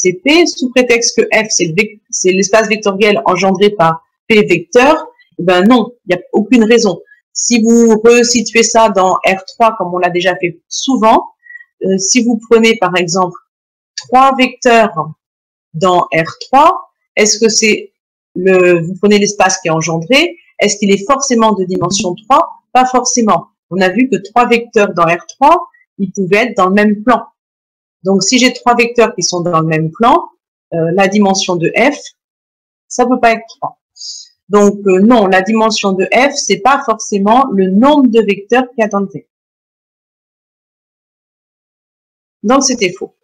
CP, sous prétexte que F, c'est l'espace vectoriel engendré par P vecteur, eh ben non, il n'y a aucune raison. Si vous resituez ça dans R3, comme on l'a déjà fait souvent, si vous prenez par exemple 3 vecteurs dans R3, est-ce que c'est vous prenez l'espace qui est engendré, est-ce qu'il est forcément de dimension 3? Pas forcément. On a vu que 3 vecteurs dans R3, ils pouvaient être dans le même plan. Donc, si j'ai 3 vecteurs qui sont dans le même plan, la dimension de F, ça peut pas être 3. Donc, non, la dimension de F, c'est pas forcément le nombre de vecteurs qu'il y a dans le vecteur. Donc, c'était faux.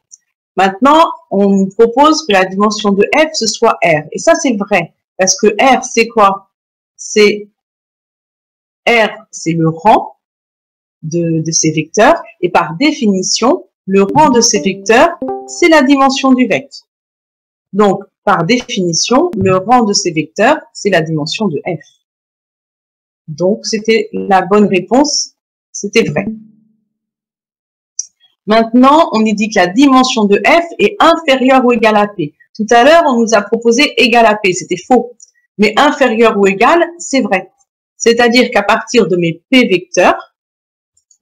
Maintenant, on nous propose que la dimension de F, ce soit R. Et ça, c'est vrai. Parce que R, c'est quoi? R, c'est le rang de ces vecteurs. Et par définition, le rang de ces vecteurs, c'est la dimension du vecteur. Donc, par définition, le rang de ces vecteurs, c'est la dimension de F. Donc, c'était la bonne réponse. C'était vrai. Maintenant, on nous dit que la dimension de F est inférieure ou égale à P. Tout à l'heure, on nous a proposé égal à P. C'était faux. Mais inférieur ou égal, c'est vrai. C'est-à-dire qu'à partir de mes P vecteurs,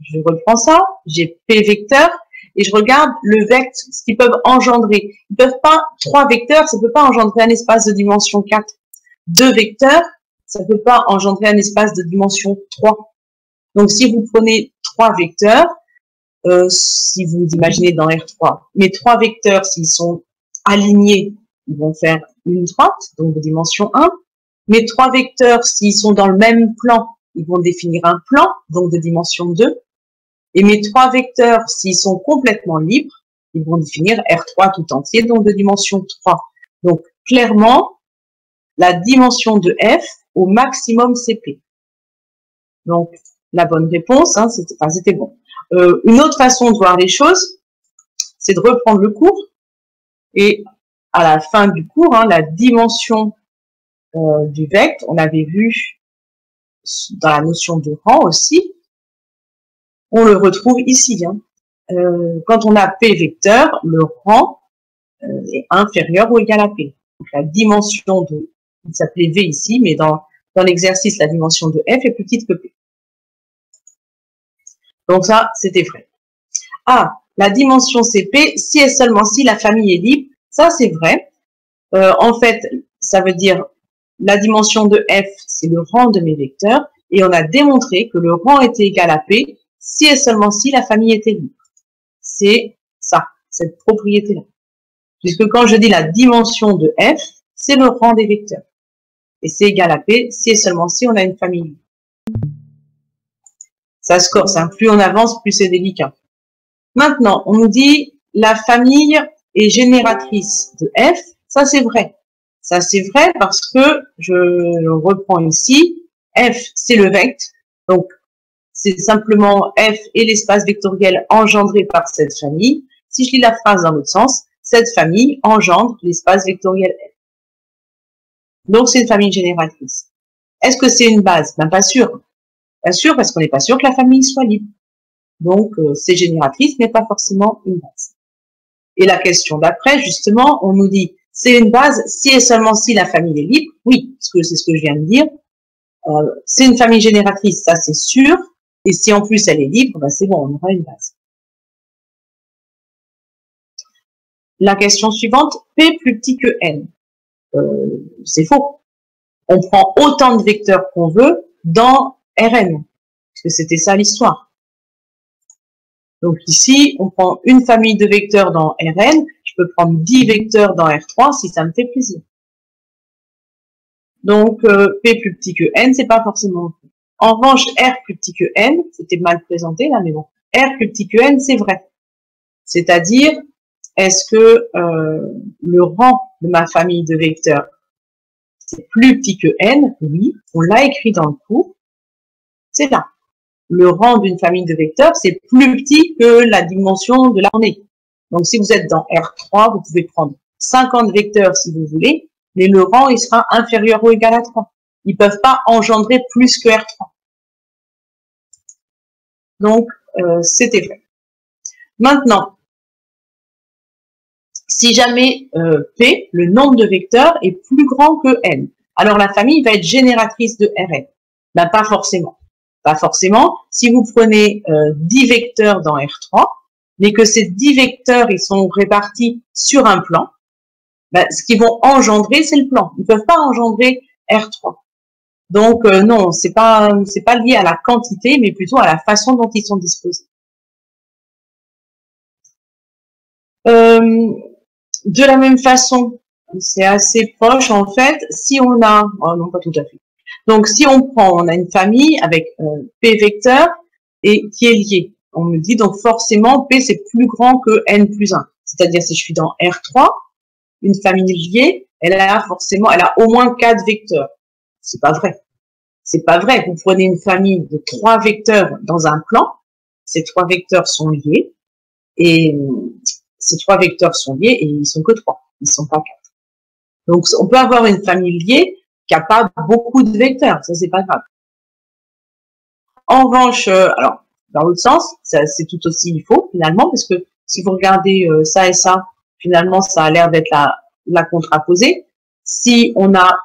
je reprends ça, j'ai P vecteurs, et je regarde le vecteur, ce qu'ils peuvent engendrer. Ils peuvent pas, 3 vecteurs, ça peut pas engendrer un espace de dimension 4. 2 vecteurs, ça peut pas engendrer un espace de dimension 3. Donc, si vous prenez 3 vecteurs, si vous imaginez dans R3, mes 3 vecteurs, s'ils sont alignés, ils vont faire une droite, donc de dimension 1. Mes 3 vecteurs, s'ils sont dans le même plan, ils vont définir un plan, donc de dimension 2. Et mes 3 vecteurs, s'ils sont complètement libres, ils vont définir R3 tout entier, donc de dimension 3. Donc, clairement, la dimension de F au maximum CP. Donc, la bonne réponse, hein, c'était bon. Une autre façon de voir les choses, c'est de reprendre le cours. Et à la fin du cours, hein, la dimension du vecteur, on avait vu dans la notion de rang aussi, on le retrouve ici. Hein. Quand on a P vecteur, le rang est inférieur ou égal à P. Donc la dimension de, il s'appelait V ici, mais dans l'exercice, la dimension de F est plus petite que P. Donc ça, c'était vrai. Ah, la dimension CP, si et seulement si la famille est libre, ça c'est vrai. En fait, ça veut dire la dimension de F, c'est le rang de mes vecteurs, et on a démontré que le rang était égal à P si et seulement si la famille était libre. C'est ça, cette propriété-là. Puisque quand je dis la dimension de F, c'est le rang des vecteurs. Et c'est égal à P si et seulement si on a une famille libre. Ça se corse, hein. Plus on avance, plus c'est délicat. Maintenant, on nous dit la famille est génératrice de F. Ça, c'est vrai. Ça, c'est vrai parce que, je reprends ici, F, c'est le vecteur. Donc, c'est simplement F et l'espace vectoriel engendré par cette famille. Si je lis la phrase dans l'autre sens, cette famille engendre l'espace vectoriel F. Donc, c'est une famille génératrice. Est-ce que c'est une base? Ben, pas sûr. Pas sûr parce qu'on n'est pas sûr que la famille soit libre. Donc, c'est génératrice, mais pas forcément une base. Et la question d'après, justement, on nous dit, c'est une base si et seulement si la famille est libre. Oui, parce que c'est ce que je viens de dire. C'est une famille génératrice, ça c'est sûr. Et si en plus elle est libre, ben c'est bon, on aura une base. La question suivante, P plus petit que N. C'est faux. On prend autant de vecteurs qu'on veut dans Rn. Parce que c'était ça l'histoire. Donc ici, on prend une famille de vecteurs dans Rn. Je peux prendre 10 vecteurs dans R3 si ça me fait plaisir. Donc, P plus petit que N, c'est pas forcément vrai. En revanche, R plus petit que N, c'était mal présenté là, mais bon. R plus petit que N, c'est vrai. C'est-à-dire, est-ce que le rang de ma famille de vecteurs, c'est plus petit que N? Oui, on l'a écrit dans le cours. C'est là. Le rang d'une famille de vecteurs, c'est plus petit que la dimension de la journée. Donc, si vous êtes dans R3, vous pouvez prendre 50 vecteurs si vous voulez, mais le rang, il sera inférieur ou égal à 3. Ils ne peuvent pas engendrer plus que R3. Donc, c'était vrai. Maintenant, Si jamais P, le nombre de vecteurs, est plus grand que N, alors la famille va être génératrice de Rn. Ben, pas forcément. Pas forcément. Si vous prenez 10 vecteurs dans R3, mais que ces 10 vecteurs ils sont répartis sur un plan, ben, ce qu'ils vont engendrer, c'est le plan. Ils ne peuvent pas engendrer R3. Donc non, c'est pas lié à la quantité, mais plutôt à la façon dont ils sont disposés. De la même façon, c'est assez proche en fait. Si on a, oh non pas tout à fait. Donc si on a une famille avec P vecteurs et qui est liée. On me dit donc forcément P c'est plus grand que N plus 1. C'est-à-dire si je suis dans R3, une famille liée, elle a au moins 4 vecteurs. C'est pas vrai. C'est pas vrai. Vous prenez une famille de 3 vecteurs dans un plan, ces 3 vecteurs sont liés, et ces 3 vecteurs sont liés et ils sont que 3, ils sont pas 4. Donc on peut avoir une famille liée qui a pas beaucoup de vecteurs, ça c'est pas grave. En revanche, alors dans l'autre sens, c'est tout aussi faux finalement, parce que si vous regardez ça et ça, finalement ça a l'air d'être la contraposée. Si on n'a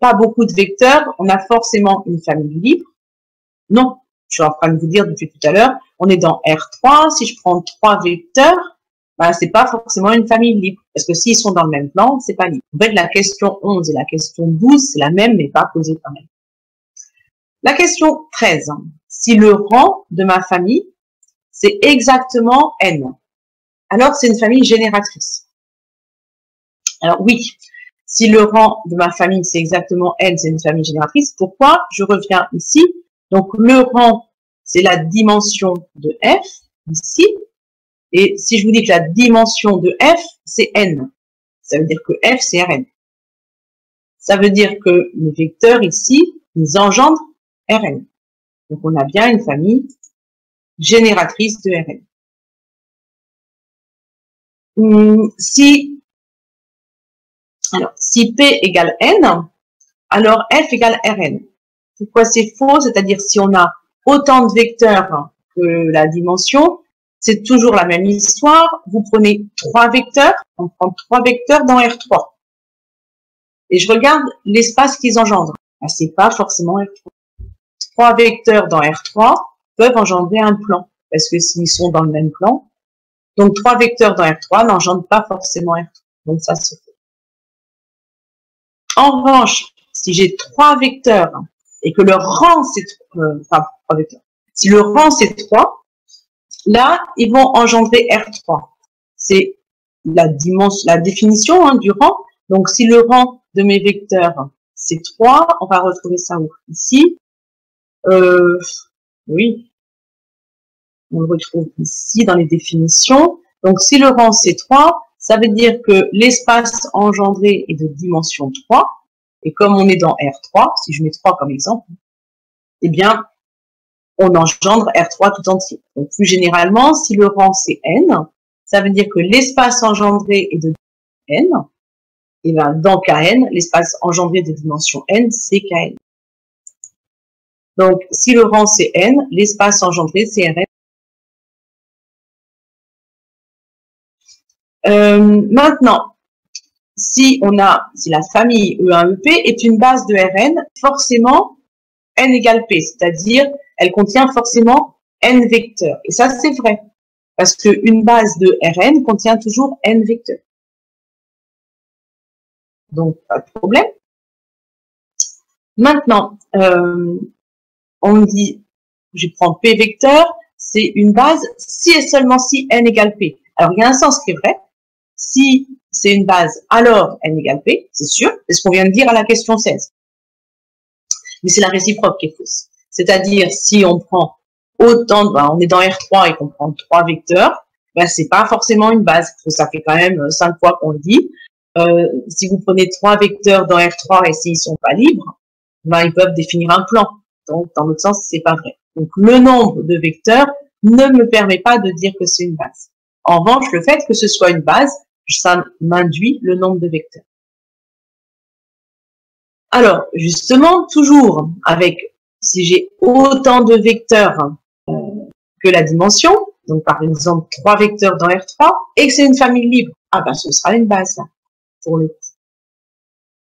pas beaucoup de vecteurs, on a forcément une famille libre. Non, je suis en train de vous dire depuis tout à l'heure, on est dans R3, si je prends 3 vecteurs, ben, c'est pas forcément une famille libre, parce que s'ils sont dans le même plan, c'est pas libre. En fait, la question 11 et la question 12, c'est la même, mais pas posée quand même. La question 13, si le rang de ma famille, c'est exactement N, alors c'est une famille génératrice. Alors oui, si le rang de ma famille, c'est exactement N, c'est une famille génératrice. Pourquoi? Je reviens ici. Donc, le rang, c'est la dimension de F, ici. Et si je vous dis que la dimension de F, c'est N, ça veut dire que F, c'est Rn. Ça veut dire que les vecteurs ici, ils engendrent Rn. Donc, on a bien une famille génératrice de Rn. Si P égale N, alors F égale Rn. Pourquoi c'est faux? C'est-à-dire si on a autant de vecteurs que la dimension, c'est toujours la même histoire. Vous prenez 3 vecteurs, on prend 3 vecteurs dans R3. Et je regarde l'espace qu'ils engendrent. Ben, c'est pas forcément R3. 3 vecteurs dans R3 peuvent engendrer un plan, parce que s'ils sont dans le même plan, donc 3 vecteurs dans R3 n'engendrent pas forcément R3. Donc ça se fait. En revanche, si j'ai 3 vecteurs et que leur rang c'est 3 vecteurs, si le rang c'est 3, là ils vont engendrer R3. C'est la définition du rang. Donc si le rang de mes vecteurs c'est 3, on va retrouver ça où? Ici. Oui, on le retrouve ici dans les définitions. Donc si le rang c'est 3, ça veut dire que l'espace engendré est de dimension 3. Et comme on est dans R3, si je mets 3 comme exemple, eh bien, on engendre R3 tout entier. Donc plus généralement, si le rang c'est N, ça veut dire que l'espace engendré est de N. Et bien, dans Kn, l'espace engendré de dimension N, c'est Kn. Donc, si le rang c'est N, l'espace engendré c'est Rn. Maintenant, si la famille E1EP est une base de Rn, forcément, N égale P, c'est-à-dire, elle contient forcément N vecteurs. Et ça, c'est vrai, parce qu'une base de Rn contient toujours N vecteurs. Donc, pas de problème. Maintenant, on me dit, je prends P vecteur, c'est une base si et seulement si N égale P. Alors, il y a un sens qui est vrai. Si c'est une base, alors N égale P, c'est sûr, c'est ce qu'on vient de dire à la question 16. Mais c'est la réciproque qui est fausse. C'est-à-dire, si on prend autant, on est dans R3 et qu'on prend 3 vecteurs, ben, c'est pas forcément une base. Ça fait quand même 5 fois qu'on le dit. Si vous prenez 3 vecteurs dans R3 et s'ils sont pas libres, ben, ils peuvent définir un plan. Donc, dans l'autre sens, c'est pas vrai. Donc, le nombre de vecteurs ne me permet pas de dire que c'est une base. En revanche, le fait que ce soit une base, ça m'induit le nombre de vecteurs. Alors, justement, toujours avec, si j'ai autant de vecteurs que la dimension, donc par exemple 3 vecteurs dans R3, et que c'est une famille libre, ah ben ce sera une base là, pour le coup.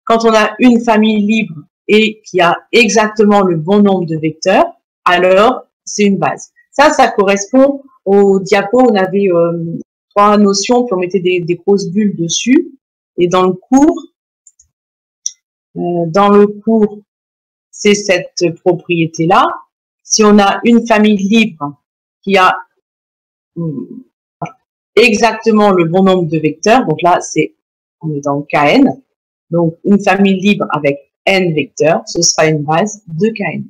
Quand on a une famille libre et qui a exactement le bon nombre de vecteurs, alors c'est une base. Ça correspond au diapo, on avait trois notions, puis on mettait des grosses bulles dessus. Et dans le cours, c'est cette propriété-là. Si on a une famille libre qui a exactement le bon nombre de vecteurs, donc là, on est dans Kn, donc une famille libre avec n vecteurs, ce sera une base de Kn.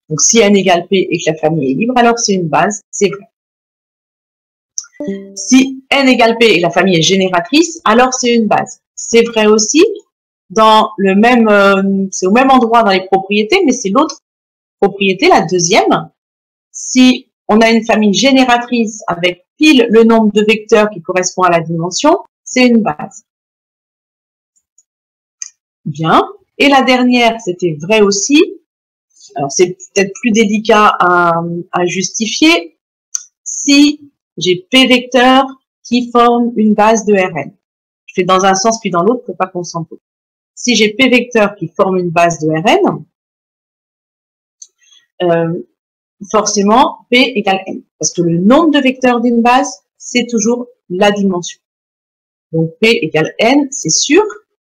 Donc si n égale p et que la famille est libre, alors c'est une base, c'est vrai. Si n égale p et que la famille est génératrice, alors c'est une base. C'est vrai aussi dans le même, c'est au même endroit dans les propriétés, mais c'est l'autre propriété, la deuxième. Si on a une famille génératrice avec pile le nombre de vecteurs qui correspond à la dimension, c'est une base. Bien. Et la dernière, c'était vrai aussi. Alors, c'est peut-être plus délicat à justifier. Si j'ai P vecteurs qui forment une base de Rn. Je fais dans un sens puis dans l'autre pour pas qu'on s'embrouille. Si j'ai P vecteurs qui forment une base de Rn, forcément, P égale N. Parce que le nombre de vecteurs d'une base, c'est toujours la dimension. Donc, P égale N, c'est sûr.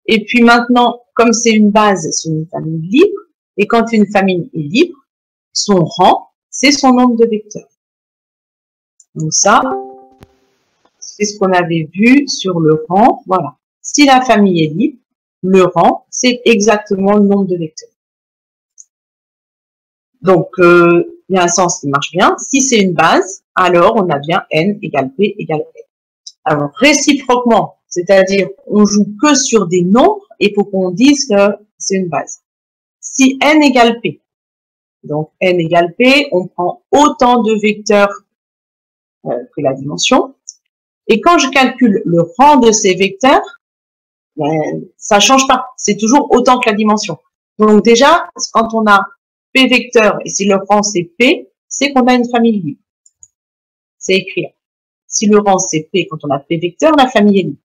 Et puis maintenant, comme c'est une base, c'est une famille libre. Et quand une famille est libre, son rang, c'est son nombre de vecteurs. Donc ça, c'est ce qu'on avait vu sur le rang. Voilà. Si la famille est libre, le rang, c'est exactement le nombre de vecteurs. Donc, il y a un sens qui marche bien. Si c'est une base, alors on a bien n égale p égale n. Alors, réciproquement, c'est-à-dire on joue que sur des nombres, et il faut qu'on dise que c'est une base. Si n égale p, donc n égale p, on prend autant de vecteurs que la dimension. Et quand je calcule le rang de ces vecteurs, ben, ça change pas. C'est toujours autant que la dimension. Donc déjà, quand on a p vecteurs et si le rang c'est p, c'est qu'on a une famille libre. C'est écrit. Si le rang c'est p, quand on a p vecteurs, la famille est libre.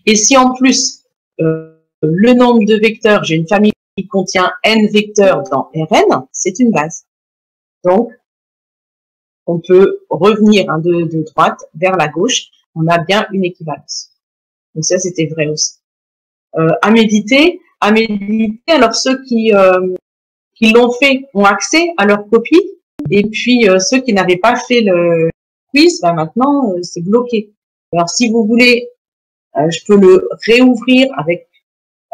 Et si en plus, le nombre de vecteurs, j'ai une famille qui contient n vecteurs dans Rn, c'est une base. Donc, on peut revenir de droite vers la gauche, on a bien une équivalence. Donc ça, c'était vrai aussi. À méditer, alors ceux qui l'ont fait ont accès à leur copie, et puis ceux qui n'avaient pas fait le quiz, ben maintenant, c'est bloqué. Alors si vous voulez, je peux le réouvrir avec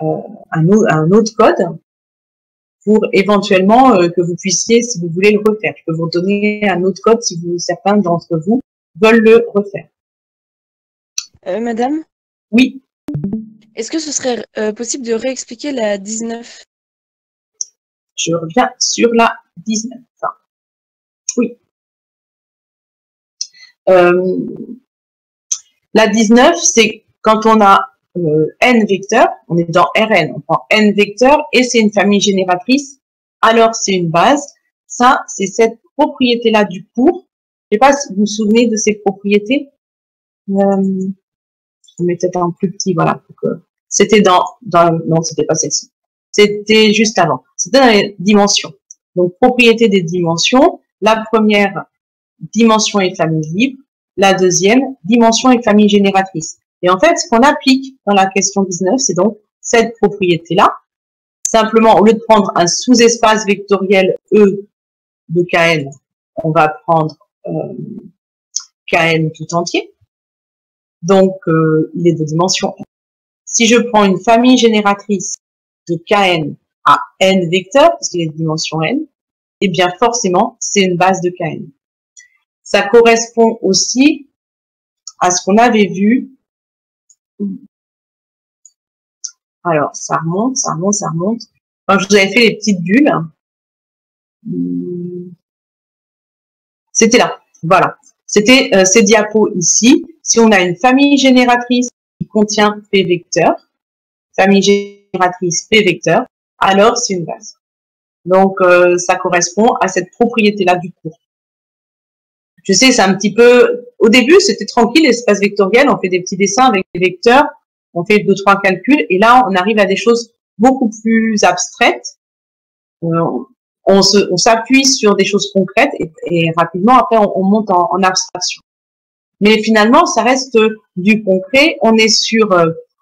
un autre code, pour éventuellement que vous puissiez, si vous voulez le refaire. Je peux vous donner un autre code si certains d'entre vous veulent le refaire. Madame? Oui. Est-ce que ce serait possible de réexpliquer la 19? Je reviens sur la 19. Enfin, oui. La 19, c'est quand on a n vecteurs, on est dans Rn, on prend n vecteurs et c'est une famille génératrice, alors c'est une base. Ça, c'est cette propriété-là du cours. Je ne sais pas si vous vous souvenez de ces propriétés. Je mettais en plus petit, voilà. C'était non, c'était pas celle-ci. C'était juste avant. C'était dans les dimensions. Donc, propriété des dimensions. La première, dimension et famille libre. La deuxième, dimension et famille génératrice. Et en fait, ce qu'on applique dans la question 19, c'est donc cette propriété-là. Simplement, au lieu de prendre un sous-espace vectoriel E de Kn, on va prendre Kn tout entier. Donc, il est de dimension n. Si je prends une famille génératrice de Kn à n vecteurs, parce qu'il est de dimension n, eh bien forcément, c'est une base de Kn. Ça correspond aussi à ce qu'on avait vu. Alors, ça remonte. Quand je vous avais fait les petites bulles, c'était là. Voilà. C'était ces diapos ici. Si on a une famille génératrice qui contient P vecteurs, famille génératrice P vecteurs, alors c'est une base. Donc, ça correspond à cette propriété-là du cours. Je sais, c'est un petit peu, au début, c'était tranquille, l'espace vectoriel, on fait des petits dessins avec des vecteurs, on fait 2-3 calculs, et là, on arrive à des choses beaucoup plus abstraites. On s'appuie sur des choses concrètes et rapidement, après, on monte en abstraction. Mais finalement, ça reste du concret. On est sur,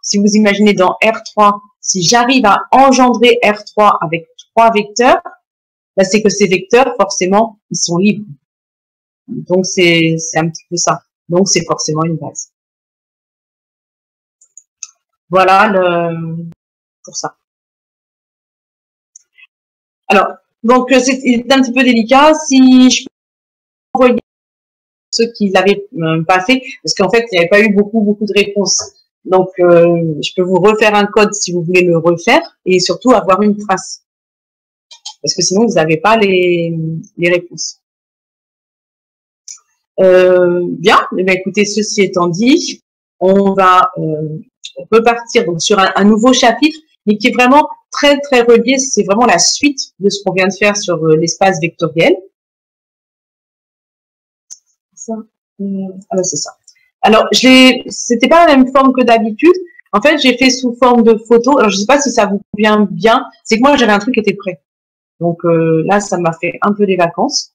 si vous imaginez dans R3, si j'arrive à engendrer R3 avec 3 vecteurs, bah, c'est que ces vecteurs, forcément, ils sont libres. Donc, c'est un petit peu ça. Donc, c'est forcément une base. Voilà pour ça. Alors, donc, c'est un petit peu délicat. Si je peux envoyer ceux qui l'avaient pas fait, parce qu'en fait, il n'y avait pas eu beaucoup de réponses. Donc, je peux vous refaire un code si vous voulez le refaire et surtout avoir une trace. Parce que sinon, vous n'avez pas les réponses. Bien, eh bien, écoutez, ceci étant dit, on va repartir donc sur un nouveau chapitre, mais qui est vraiment très relié. C'est vraiment la suite de ce qu'on vient de faire sur l'espace vectoriel. Alors, c'est ça. Alors, c'était pas la même forme que d'habitude. En fait, j'ai fait sous forme de photo. Alors, je sais pas si ça vous convient bien. C'est que moi, j'avais un truc qui était prêt. Donc là, ça m'a fait un peu des vacances.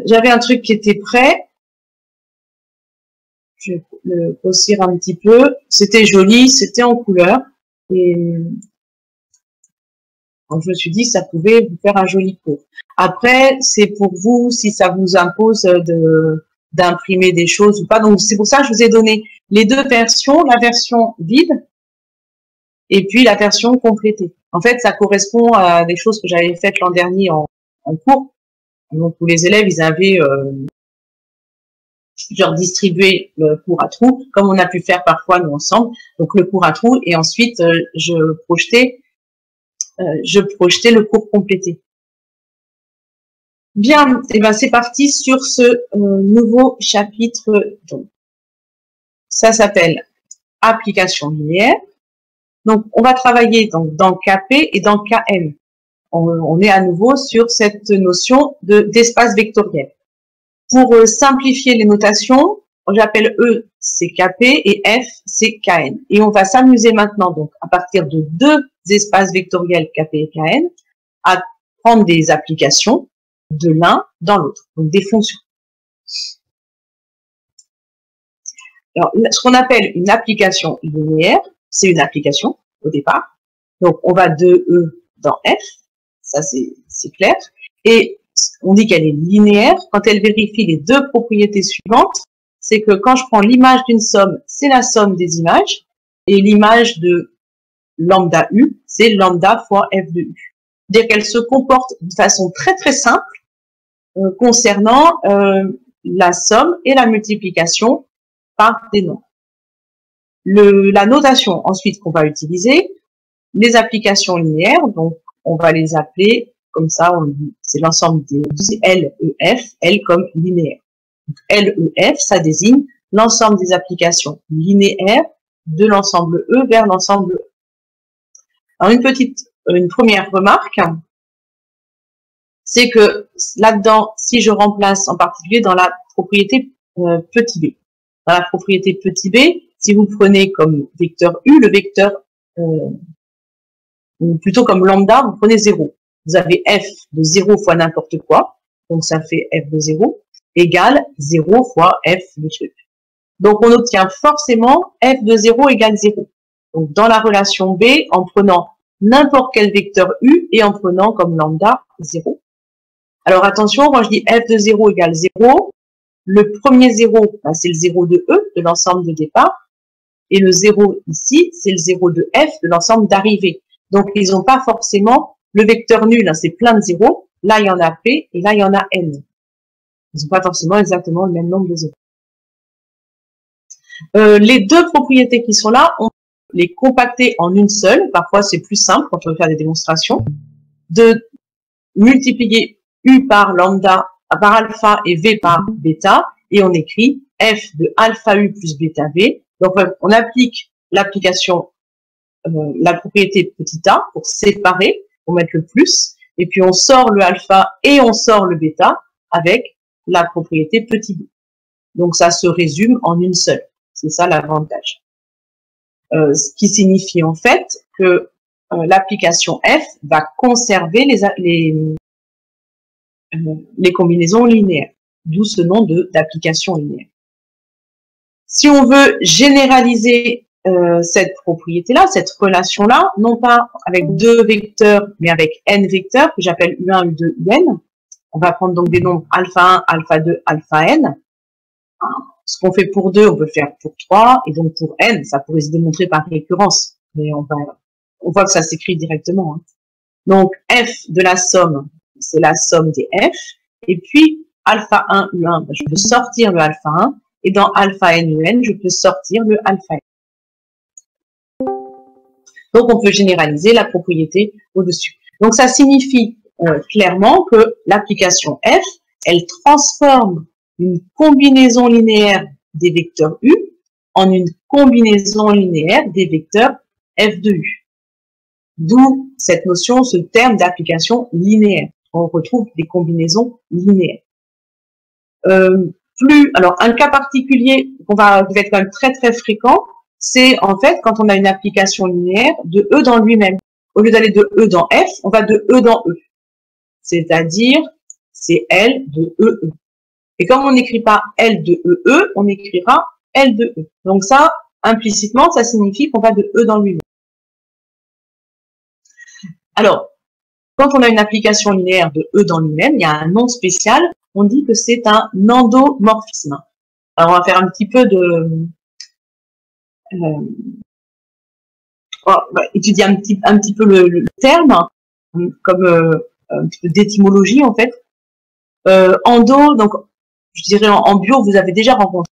J'avais un truc qui était prêt. Je vais le grossir un petit peu. C'était joli, c'était en couleur. Et donc, je me suis dit, ça pouvait vous faire un joli cours. Après, c'est pour vous, si ça vous impose d'imprimer des choses ou pas. Donc, c'est pour ça que je vous ai donné les deux versions, la version vide et puis la version complétée. En fait, ça correspond à des choses que j'avais faites l'an dernier en cours. Donc, où les élèves, ils avaient genre distribué le cours à trous, comme on a pu faire parfois nous ensemble. Donc, le cours à trous et ensuite, je projetais le cours complété. Bien, et ben c'est parti sur ce nouveau chapitre. Donc, ça s'appelle application linéaire. Donc, on va travailler donc dans KP et dans KN. On est à nouveau sur cette notion d'espace vectoriel. Pour simplifier les notations, j'appelle E, c'est KP et F, c'est KN. Et on va s'amuser maintenant, donc, à partir de deux espaces vectoriels KP et KN, à prendre des applications de l'un dans l'autre, donc des fonctions. Alors, ce qu'on appelle une application linéaire, c'est une application au départ. Donc, on va de E dans F, ça c'est clair. Et on dit qu'elle est linéaire quand elle vérifie les deux propriétés suivantes. C'est que quand je prends l'image d'une somme, c'est la somme des images. Et l'image de lambda U, c'est lambda fois F de U. C'est-à-dire qu'elle se comporte de façon très simple concernant la somme et la multiplication par des nombres. La notation ensuite qu'on va utiliser, les applications linéaires, donc on va les appeler comme ça, c'est l'ensemble des L, E, F, L comme linéaire. Donc, L, E, F, ça désigne l'ensemble des applications linéaires de l'ensemble E vers l'ensemble E. Alors une première remarque, c'est que là-dedans, si je remplace en particulier dans la propriété petit b, dans la propriété petit b, si vous prenez comme vecteur U, le vecteur, ou plutôt comme lambda, vous prenez 0. Vous avez f de 0 fois n'importe quoi, donc ça fait f de 0, égale 0 fois f de truc. Donc on obtient forcément f de 0 égale 0. Donc dans la relation B, en prenant n'importe quel vecteur U et en prenant comme lambda 0. Alors attention, quand je dis f de 0 égale 0, le premier 0, ben, c'est le 0 de E, de l'ensemble de départ, et le 0 ici, c'est le 0 de F, de l'ensemble d'arrivée. Donc ils n'ont pas forcément le vecteur nul, hein, c'est plein de zéros, là il y en a P, et là il y en a N. Ils n'ont pas forcément exactement le même nombre de zéros. Les deux propriétés qui sont là, on peut les compacter en une seule, parfois c'est plus simple quand on veut faire des démonstrations, de multiplier U par lambda, par alpha et V par bêta, et on écrit F de alpha U plus bêta V. Donc on applique l'application, la propriété petit a pour séparer, pour mettre le plus, et puis on sort le alpha et on sort le bêta. avec la propriété petit b. Donc, ça se résume en une seule. C'est ça l'avantage. Ce qui signifie en fait que l'application F va conserver les combinaisons linéaires, d'où ce nom d'application linéaire. Si on veut généraliser cette propriété-là, cette relation-là, non pas avec deux vecteurs, mais avec n vecteurs, que j'appelle U1, U2, Un, on va prendre donc des nombres alpha 1, alpha 2, alpha n. Ce qu'on fait pour 2, on peut le faire pour 3, et donc pour n, ça pourrait se démontrer par récurrence, mais on voit que ça s'écrit directement. Hein. Donc f de la somme, c'est la somme des f, et puis alpha 1, U1, je peux sortir le alpha 1, et dans alpha n, Un, je peux sortir le alpha n. Donc on peut généraliser la propriété au-dessus. Donc ça signifie clairement que l'application f, elle transforme une combinaison linéaire des vecteurs U en une combinaison linéaire des vecteurs f de U. D'où cette notion, ce terme d'application linéaire. On retrouve des combinaisons linéaires. Alors, un cas particulier qui va être quand même très très fréquent, c'est en fait quand on a une application linéaire de E dans lui-même. Au lieu d'aller de E dans F, on va de E dans E. C'est-à-dire, c'est L de E, E. Et comme on n'écrit pas L de E, E, on écrira L de E. Donc ça, implicitement, ça signifie qu'on va de E dans lui-même. Alors, quand on a une application linéaire de E dans lui-même, il y a un nom spécial, on dit que c'est un endomorphisme. Alors, on va faire un petit peu de... on va étudier un petit peu le terme, comme un petit peu d'étymologie, en fait. Endo, donc, je dirais en bio, vous avez déjà rencontré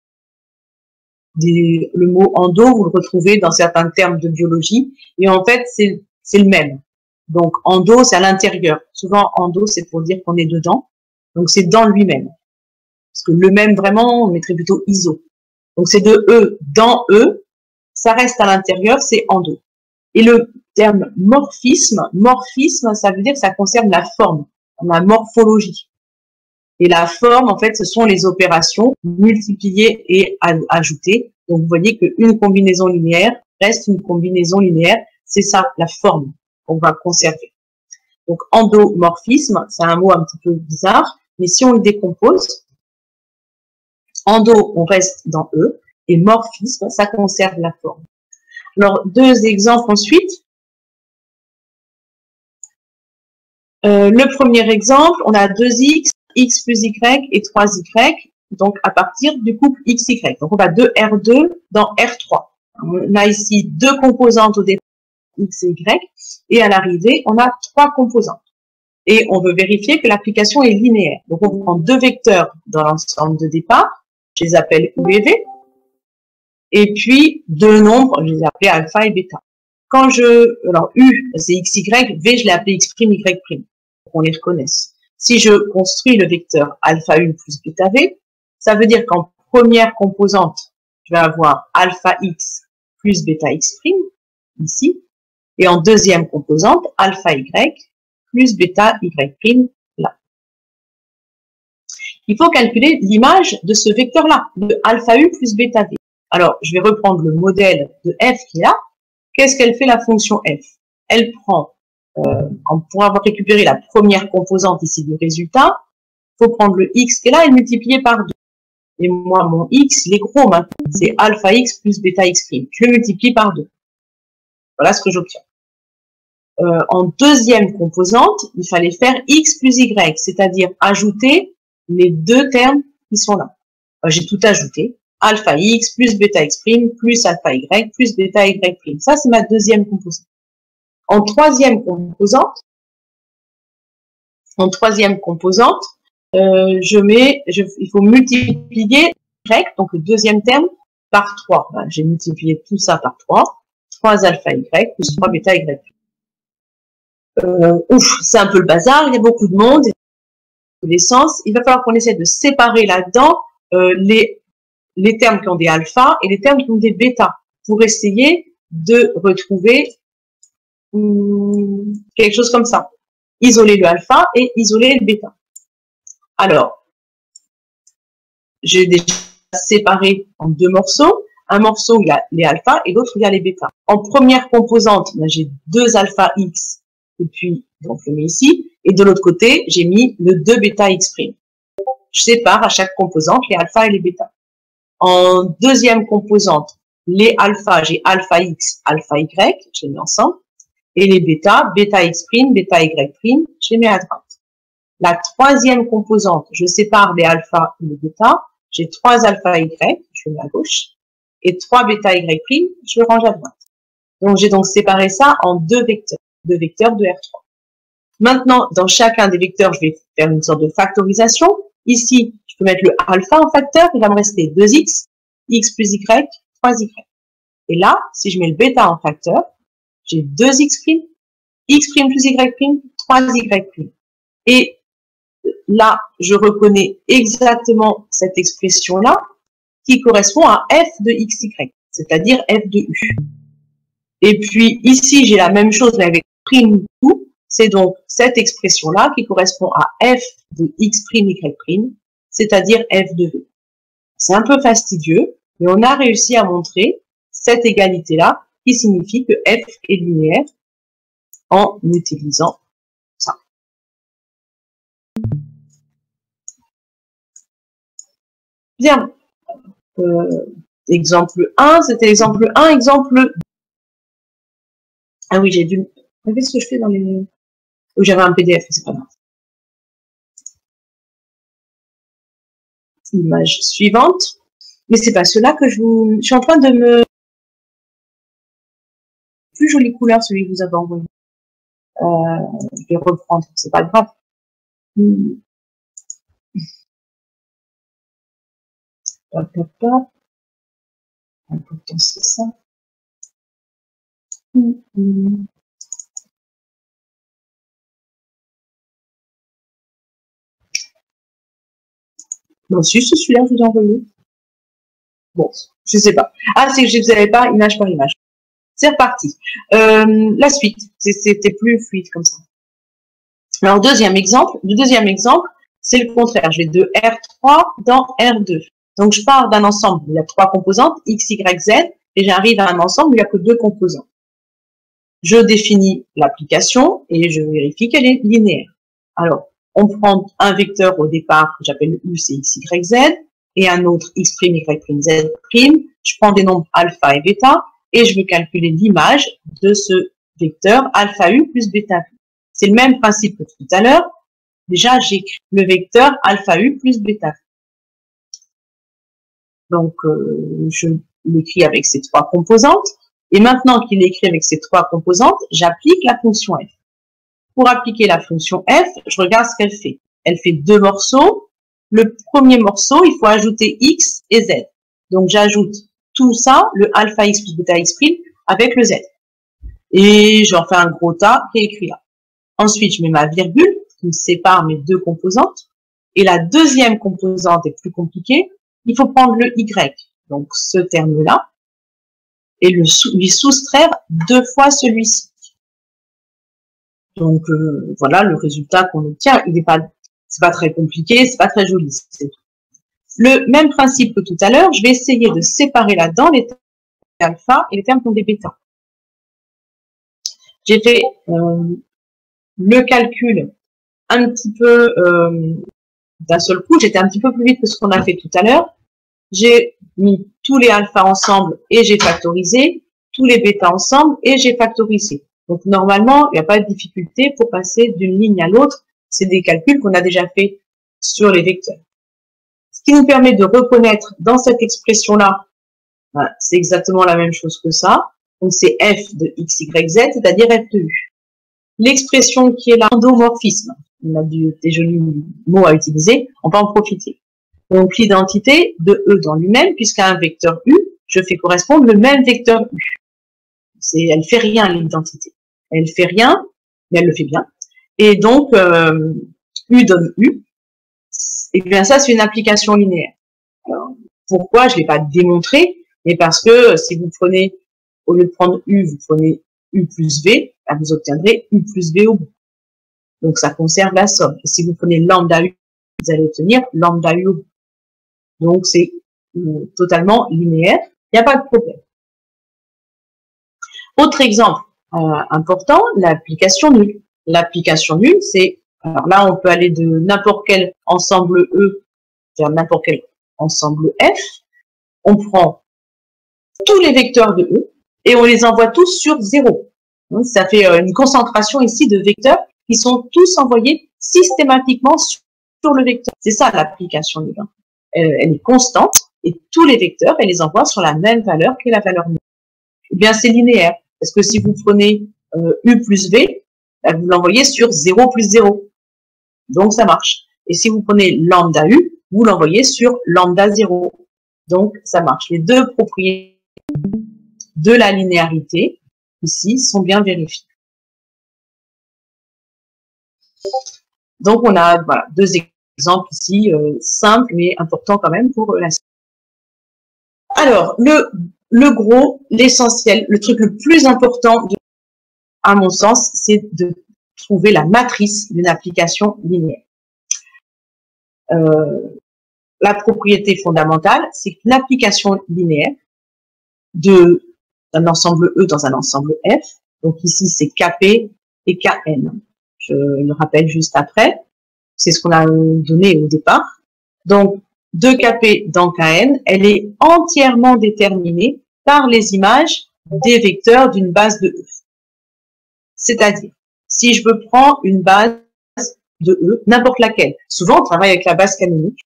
le mot endo, vous le retrouvez dans certains termes de biologie, et en fait, c'est le même. Donc, endo, c'est à l'intérieur. Souvent, endo, c'est pour dire qu'on est dedans. Donc, c'est dans lui-même. Parce que le même, vraiment, on mettrait plutôt iso. Donc, c'est de E dans E. Ça reste à l'intérieur, c'est endo. Et le terme morphisme, ça veut dire que ça concerne la forme, la morphologie. Et la forme, en fait, ce sont les opérations multipliées et ajoutées. Donc, vous voyez qu'une combinaison linéaire reste une combinaison linéaire. C'est ça, la forme qu'on va conserver. Donc, endomorphisme, c'est un mot un petit peu bizarre, mais si on le décompose, endo, on reste dans E, et morphisme, ça conserve la forme. Alors, deux exemples ensuite. Le premier exemple, on a 2x, x plus y et 3y, donc à partir du couple xy. Donc, on va de R2 dans R3. On a ici deux composantes au départ, x et y, et à l'arrivée, on a trois composantes. Et on veut vérifier que l'application est linéaire. Donc, on prend deux vecteurs dans l'ensemble de départ, je les appelle U et V, et puis deux nombres, je les appelle alpha et bêta. Alors U, c'est xy, V, je l'ai appelé x', y', pour qu'on les reconnaisse. Si je construis le vecteur alpha U plus bêta V, ça veut dire qu'en première composante, je vais avoir alpha x plus bêta x', ici, et en deuxième composante, alpha y plus bêta y', là. Il faut calculer l'image de ce vecteur-là, de alpha U plus bêta V. Alors, je vais reprendre le modèle de f qui est là. Qu'est-ce qu'elle fait la fonction f? Elle prend, pour avoir récupéré la première composante ici du résultat, il faut prendre le x qui est là et le multiplier par 2. Et moi, mon x, il est gros maintenant. C'est alpha x plus bêta x'. Je le multiplie par 2. Voilà ce que j'obtiens. En deuxième composante, il fallait faire x plus y, c'est-à-dire ajouter les deux termes qui sont là. J'ai tout ajouté. Alpha x plus bêta x' plus alpha y plus bêta y'. Ça, c'est ma deuxième composante. En troisième composante, il faut multiplier y, donc le deuxième terme, par 3. Ben, j'ai multiplié tout ça par 3. 3 alpha y plus 3 bêta y'. C'est un peu le bazar, il y a beaucoup de monde, tous les sens. Il va falloir qu'on essaie de séparer là-dedans les termes qui ont des alpha et les termes qui ont des bêta pour essayer de retrouver quelque chose comme ça. Isoler le alpha et isoler le bêta. Alors, j'ai déjà séparé en deux morceaux. Un morceau, il y a les alphas et l'autre, il y a les bêtas. En première composante, j'ai deux alpha X, et puis, donc, je le mets ici. Et de l'autre côté, j'ai mis le 2 bêta X'. Je sépare à chaque composante les alphas et les bêtas. En deuxième composante, les alphas, j'ai alpha X, alpha Y, je les mets ensemble. Et les bêtas, bêta X', bêta Y', je les mets à droite. La troisième composante, je sépare les alphas et les bêtas. J'ai 3 alpha Y, je les mets à gauche. Et 3 bêta Y', je le range à droite. Donc, j'ai donc séparé ça en deux vecteurs de R3. Maintenant, dans chacun des vecteurs, je vais faire une sorte de factorisation. Ici, je peux mettre le alpha en facteur, il va me rester 2x, x plus y, 3y. Et là, si je mets le bêta en facteur, j'ai 2x', x' plus y', 3y'. Et là, je reconnais exactement cette expression-là qui correspond à f de xy, c'est-à-dire f de u. Et puis ici, j'ai la même chose mais avec prime tout, c'est donc cette expression-là qui correspond à f de x', y', c'est-à-dire f de v. C'est un peu fastidieux, mais on a réussi à montrer cette égalité-là qui signifie que f est linéaire en utilisant ça. Bien. Exemple 1, c'était l'exemple 1, exemple 2. Ah oui, j'ai dû... Qu'est-ce que je fais dans les... Oh, j'avais un PDF, c'est pas grave. Image suivante. Mais c'est pas cela que je vous... Je suis en train de me... Plus jolie couleur, celui que vous avez envoyé. Je vais reprendre, c'est pas grave. L'important, c'est ça. Bon, si, c'est celui-là que je vous ai envoyé. Bon, je sais pas. Ah, c'est que vous n'avez pas image par image. C'est reparti. La suite, c'était plus fluide comme ça. Alors, le deuxième exemple, c'est le contraire. Je vais de R3 dans R2. Donc, je pars d'un ensemble où il y a 3 composantes, X, Y, Z, et j'arrive à un ensemble où il n'y a que 2 composantes. Je définis l'application et je vérifie qu'elle est linéaire. Alors, on prend un vecteur au départ que j'appelle U, c'est X, Y, Z, et un autre X', Y', Z'. Je prends des nombres alpha et bêta, et je vais calculer l'image de ce vecteur alpha U plus bêta U. C'est le même principe que tout à l'heure. Déjà, j'écris le vecteur alpha U plus bêta U. Donc, je l'écris avec ces 3 composantes. Et maintenant qu'il est écrit avec ces 3 composantes, j'applique la fonction f. Pour appliquer la fonction f, je regarde ce qu'elle fait. Elle fait 2 morceaux. Le premier morceau, il faut ajouter x et z. Donc, j'ajoute tout ça, le alpha x plus bêta x', avec le z. Et j'en fais un gros tas qui est écrit là. Ensuite, je mets ma virgule qui me sépare mes 2 composantes. Et la deuxième composante est plus compliquée. Il faut prendre le y, donc ce terme-là, et lui soustraire 2 fois celui-ci. Donc, voilà le résultat qu'on obtient. C'est pas très compliqué, c'est pas très joli. Le même principe que tout à l'heure, je vais essayer de séparer là-dedans les termes alpha et les termes qui ont des bêta. J'ai fait le calcul un petit peu d'un seul coup. J'étais un petit peu plus vite que ce qu'on a fait tout à l'heure. J'ai mis tous les alphas ensemble et j'ai factorisé, tous les bêtas ensemble et j'ai factorisé. Donc, normalement, il n'y a pas de difficulté pour passer d'une ligne à l'autre. C'est des calculs qu'on a déjà fait sur les vecteurs. Ce qui nous permet de reconnaître dans cette expression-là, c'est exactement la même chose que ça. Donc, c'est f de x, y, z, c'est-à-dire f de u. L'expression qui est là, endomorphisme, on a des jolis mots à utiliser, on peut en profiter. Donc, l'identité de E dans lui-même, puisqu'à un vecteur U, je fais correspondre le même vecteur U. Elle fait rien, l'identité. Elle fait rien, mais elle le fait bien. Et donc, U donne U. Et bien, ça, c'est une application linéaire. Alors, pourquoi? Je ne l'ai pas démontré, mais parce que si vous prenez, au lieu de prendre U, vous prenez U plus V, vous obtiendrez U plus V au bout. Donc, ça conserve la somme. Et si vous prenez lambda U, vous allez obtenir lambda U au bout. Donc, c'est totalement linéaire. Il n'y a pas de problème. Autre exemple important, l'application nulle. L'application nulle, c'est, alors là, on peut aller de n'importe quel ensemble E vers n'importe quel ensemble F. On prend tous les vecteurs de E et on les envoie tous sur 0. Donc, ça fait une concentration ici de vecteurs qui sont tous envoyés systématiquement sur le vecteur. C'est ça l'application nulle. Elle est constante et tous les vecteurs, elle les envoie sur la même valeur que la valeur nulle. Eh bien, c'est linéaire. Parce que si vous prenez U plus V, vous l'envoyez sur 0 plus 0. Donc, ça marche. Et si vous prenez lambda U, vous l'envoyez sur lambda 0. Donc, ça marche. Les deux propriétés de la linéarité, ici, sont bien vérifiées. Donc, on a voilà, deux exemples ici, simples, mais importants quand même pour la suite. Alors, le gros, l'essentiel, le truc le plus important, à mon sens, c'est de trouver la matrice d'une application linéaire. La propriété fondamentale, c'est qu'une application linéaire d'un ensemble E dans un ensemble F, donc ici c'est Kp et Kn. Je le rappelle juste après, c'est ce qu'on a donné au départ. Donc, de Kp dans Kn, elle est entièrement déterminée par les images des vecteurs d'une base de E. C'est-à-dire, si je veux prendre une base de E, n'importe laquelle, souvent on travaille avec la base canonique,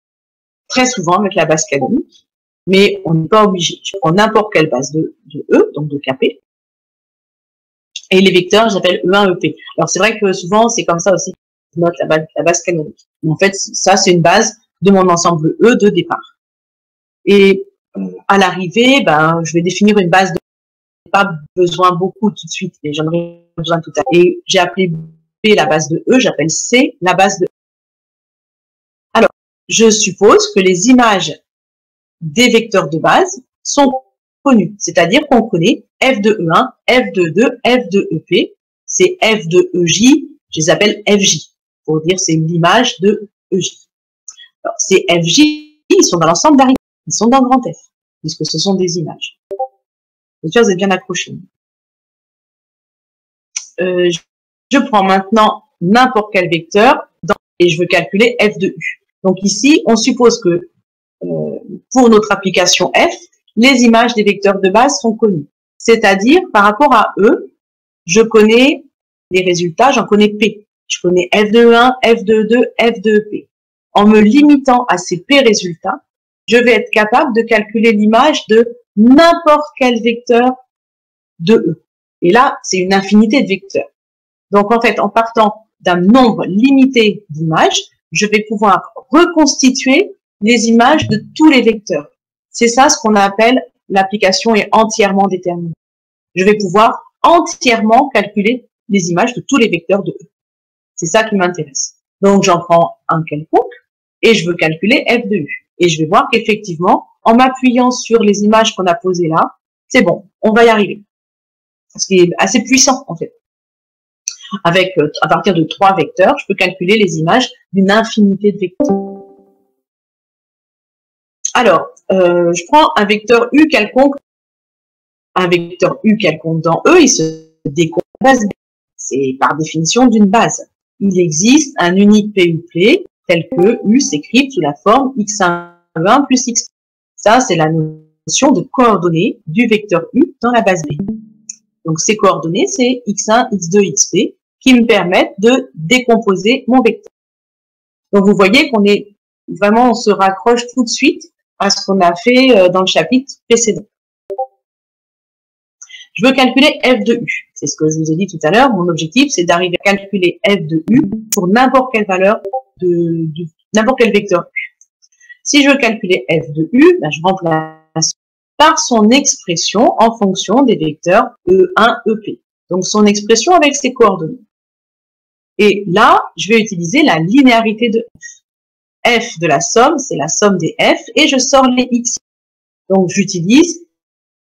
très souvent avec la base canonique, mais on n'est pas obligé. Je prends n'importe quelle base de E, donc de Kp, et les vecteurs, j'appelle E1, EP. Alors c'est vrai que souvent c'est comme ça aussi, je note la base canonique. Mais en fait, ça c'est une base de mon ensemble E de départ. Et à l'arrivée, ben, je vais définir une base de E. Pas besoin beaucoup tout de suite, mais j'en aurai besoin tout à l'heure. Et j'ai appelé B la base de E, j'appelle C la base de E. Alors, je suppose que les images des vecteurs de base sont connues, c'est-à-dire qu'on connaît F de E1, F de E2, F de EP, c'est F de EJ, je les appelle FJ, pour dire c'est l'image de EJ. Alors, ces FJ, ils sont dans l'ensemble d'arrivée, ils sont dans grand F, puisque ce sont des images. J'espère que vous êtes bien accrochés. Je prends maintenant n'importe quel vecteur et je veux calculer F de U. Donc ici, on suppose que pour notre application F, les images des vecteurs de base sont connues. C'est-à-dire, par rapport à E, je connais les résultats, j'en connais P. Je connais F de E1, F de E2, F de EP. En me limitant à ces P résultats, je vais être capable de calculer l'image de n'importe quel vecteur de E. Et là, c'est une infinité de vecteurs. Donc, en fait, en partant d'un nombre limité d'images, je vais pouvoir reconstituer les images de tous les vecteurs. C'est ça ce qu'on appelle l'application est entièrement déterminée. Je vais pouvoir entièrement calculer les images de tous les vecteurs de E. C'est ça qui m'intéresse. Donc, j'en prends un quelconque et je veux calculer F de U. Et je vais voir qu'effectivement, en m'appuyant sur les images qu'on a posées là, c'est bon, on va y arriver. Ce qui est assez puissant, en fait. Avec, à partir de 3 vecteurs, je peux calculer les images d'une infinité de vecteurs. Alors, je prends un vecteur U quelconque. Un vecteur U quelconque dans E, il se décompose en base B. C'est par définition d'une base. Il existe un unique PUP tel que U s'écrit sous la forme x1, E1 plus x2. Ça, c'est la notion de coordonnées du vecteur U dans la base B. Donc, ces coordonnées, c'est x1, x2, xp, qui me permettent de décomposer mon vecteur. Donc, vous voyez qu'on est vraiment, on se raccroche tout de suite à ce qu'on a fait dans le chapitre précédent. Je veux calculer f de u. C'est ce que je vous ai dit tout à l'heure. Mon objectif, c'est d'arriver à calculer f de u pour n'importe quelle valeur de n'importe quel vecteur u. Si je veux calculer f de u, ben, je remplace par son expression en fonction des vecteurs E1, EP. Donc, son expression avec ses coordonnées. Et là, je vais utiliser la linéarité de f. F de la somme, c'est la somme des f, et je sors les x. Donc, j'utilise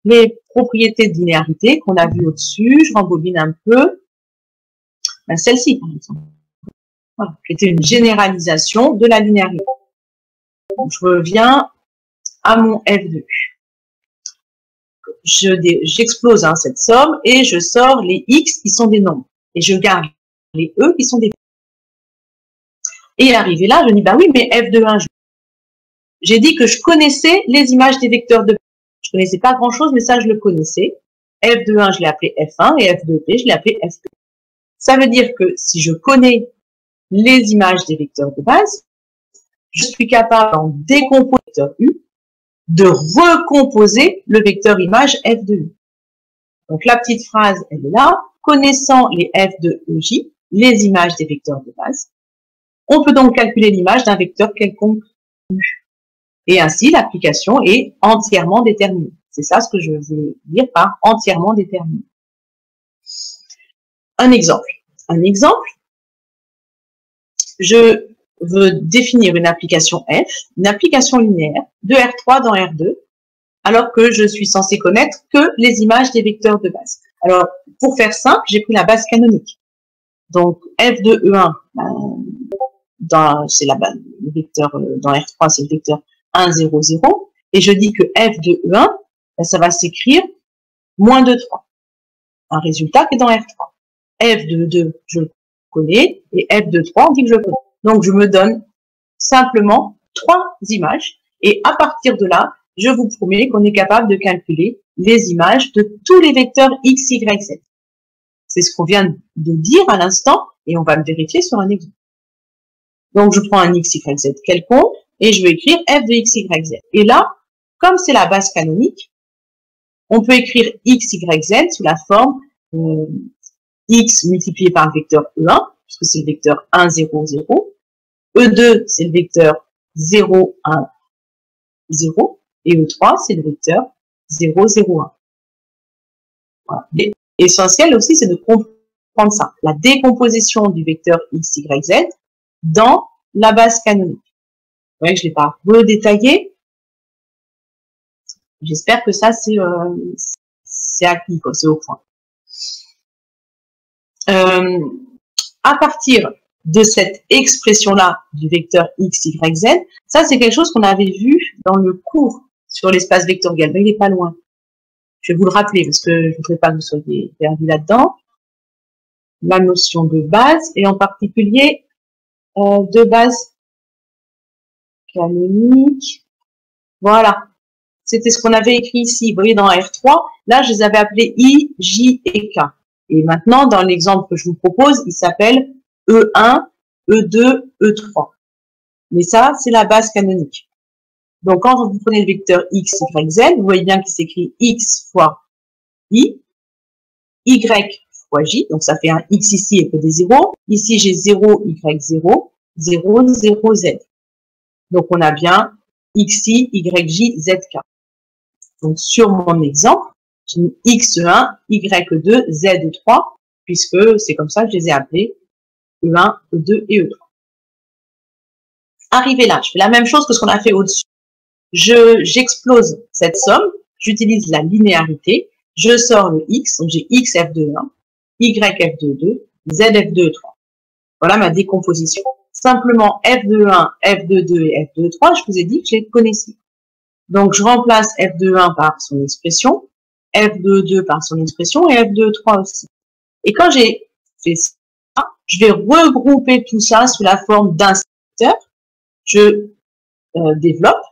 les propriétés de linéarité qu'on a vues au-dessus. Je rembobine un peu. Ben, celle-ci, par exemple. Voilà, qui était une généralisation de la linéarité. Donc, je reviens à mon f de u. J'explose cette somme et je sors les x qui sont des nombres. Et je garde les e qui sont des vecteurs. Et arrivé là, je dis, bah oui, mais f de 1, j'ai dit que je connaissais les images des vecteurs de base. Je connaissais pas grand chose, mais ça, je le connaissais. F de 1, je l'ai appelé F1 et F de P, je l'ai appelé F2. Ça veut dire que si je connais les images des vecteurs de base, je suis capable, en décomposant le vecteur U, de recomposer le vecteur image F de U. Donc, la petite phrase, elle est là. Connaissant les F de EJ, les images des vecteurs de base, on peut donc calculer l'image d'un vecteur quelconque U. Et ainsi, l'application est entièrement déterminée. C'est ça ce que je veux dire par entièrement déterminé. Un exemple. Je veux définir une application F, une application linéaire de R3 dans R2, alors que je suis censé connaître que les images des vecteurs de base. Alors, pour faire simple, j'ai pris la base canonique. Donc, F de E1, c'est la base, le vecteur dans R3, c'est le vecteur 1, 0, 0. Et je dis que F de E1, ça va s'écrire moins 2, 3. Un résultat qui est dans R3. F de 2, je le connais, et F de 3, on dit que je le connais. Donc, je me donne simplement 3 images, et à partir de là, je vous promets qu'on est capable de calculer les images de tous les vecteurs x, y, z. C'est ce qu'on vient de dire à l'instant, et on va le vérifier sur un exemple. Donc, je prends un x, y, z quelconque, et je vais écrire f de x, y, z. Et là, comme c'est la base canonique, on peut écrire x, y, z sous la forme x multiplié par le vecteur E1, puisque c'est le vecteur 1, 0, 0. E2, c'est le vecteur 0, 1, 0. Et E3, c'est le vecteur 0, 0, 1. Voilà. L'essentiel aussi, c'est de comprendre ça. La décomposition du vecteur x, y, z dans la base canonique. Vous voyez que je ne l'ai pas redétaillé. J'espère que ça, c'est acquis, quoi, c'est au point. À partir de cette expression-là du vecteur x, y, z, ça, c'est quelque chose qu'on avait vu dans le cours sur l'espace vectoriel, mais il n'est pas loin. Je vais vous le rappeler parce que je ne voudrais pas que vous soyez perdus là-dedans. La notion de base, et en particulier de base canonique. Voilà. C'était ce qu'on avait écrit ici. Vous voyez, dans R3, là, je les avais appelés I, J et K. Et maintenant, dans l'exemple que je vous propose, il s'appelle E1, E2, E3. Mais ça, c'est la base canonique. Donc, quand vous prenez le vecteur X, Y, Z, vous voyez bien qu'il s'écrit X fois I, Y fois J. Donc, ça fait un X ici et que des 0. Ici, j'ai 0, Y, 0, 0, 0, Z. Donc, on a bien XI, YJ, ZK. Donc, sur mon exemple, j'ai mis X1, Y2, Z3, puisque c'est comme ça que je les ai appelés E1, E2 et E3. Arrivé là, je fais la même chose que ce qu'on a fait au-dessus. J'explose cette somme, j'utilise la linéarité, je sors le X, donc j'ai X F de 1, Y F de 2, Z F de 3. Voilà ma décomposition. Simplement F de 1, F de 2 et F de 3, je vous ai dit que je les connaissais. Donc je remplace F de 1 par son expression, F de 2 par son expression et F de 3 aussi. Et quand j'ai fait ça, je vais regrouper tout ça sous la forme d'un secteur. Je développe.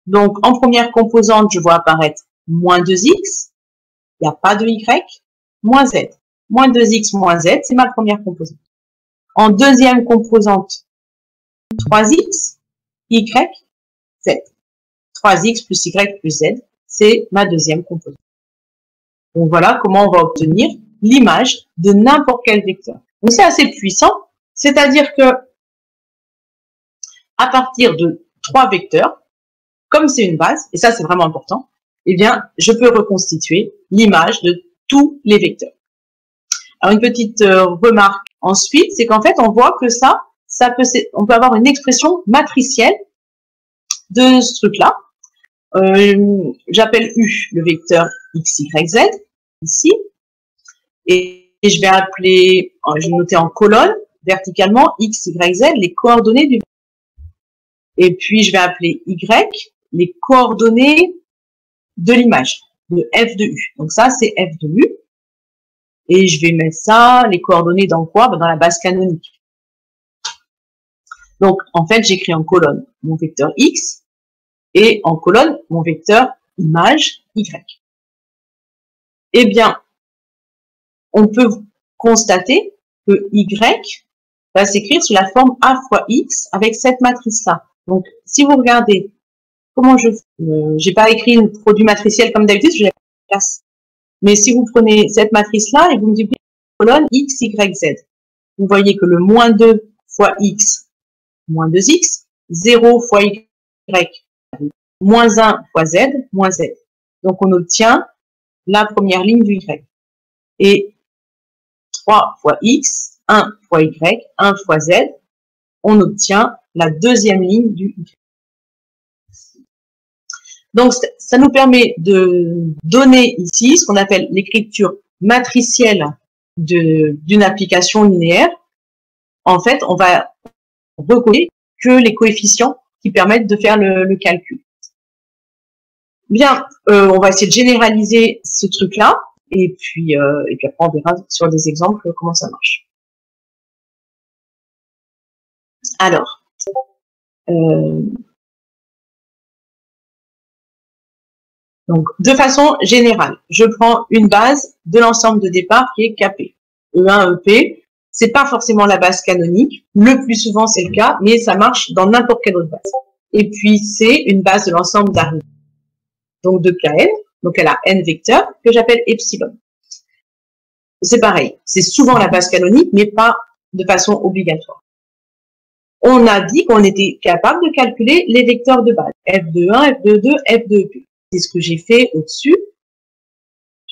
Donc, en première composante, je vois apparaître moins 2x, il n'y a pas de y, moins z. Moins 2x moins z, c'est ma première composante. En deuxième composante, 3x, y, z. 3x plus y plus z, c'est ma deuxième composante. Donc, voilà comment on va obtenir l'image de n'importe quel vecteur. Donc, c'est assez puissant, c'est-à-dire que à partir de 3 vecteurs, comme c'est une base, et ça c'est vraiment important, eh bien, je peux reconstituer l'image de tous les vecteurs. Alors, une petite remarque ensuite, c'est qu'en fait, on voit que on peut avoir une expression matricielle de ce truc-là. J'appelle U le vecteur x, y, z, ici, et je vais appeler, je vais noter en colonne, verticalement, x, y, z, les coordonnées du vecteur. Et puis, je vais appeler y les coordonnées de l'image, de f de u. Donc ça, c'est f de u. Et je vais mettre ça, les coordonnées dans quoi? Dans la base canonique. Donc, en fait, j'écris en colonne mon vecteur x et en colonne mon vecteur image y. Eh bien, on peut constater que y va s'écrire sous la forme a fois x avec cette matrice-là. Donc, si vous regardez comment j'ai pas écrit une produit matriciel comme d'habitude, je l'ai place. Mais si vous prenez cette matrice-là et vous multipliez la colonne x, y, z, vous voyez que le moins 2 fois x, moins 2x, 0 fois y, moins 1 fois z, moins z. Donc, on obtient la première ligne du y. Et 3 fois x, 1 fois y, 1 fois z, on obtient la deuxième ligne du y. Donc, ça nous permet de donner ici ce qu'on appelle l'écriture matricielle d'une application linéaire. En fait, on va reconnaître que les coefficients qui permettent de faire le calcul. Bien, on va essayer de généraliser ce truc-là, et puis après on verra sur des exemples comment ça marche. Alors, donc, de façon générale, je prends une base de l'ensemble de départ qui est KP. E1, EP, c'est pas forcément la base canonique. Le plus souvent, c'est le cas, mais ça marche dans n'importe quelle autre base. Et puis, c'est une base de l'ensemble d'arrivée. Donc, de KN. Donc, elle a N vecteurs que j'appelle epsilon. C'est pareil. C'est souvent la base canonique, mais pas de façon obligatoire. On a dit qu'on était capable de calculer les vecteurs de base. F de 1, F de 2, F de EP. C'est ce que j'ai fait au-dessus.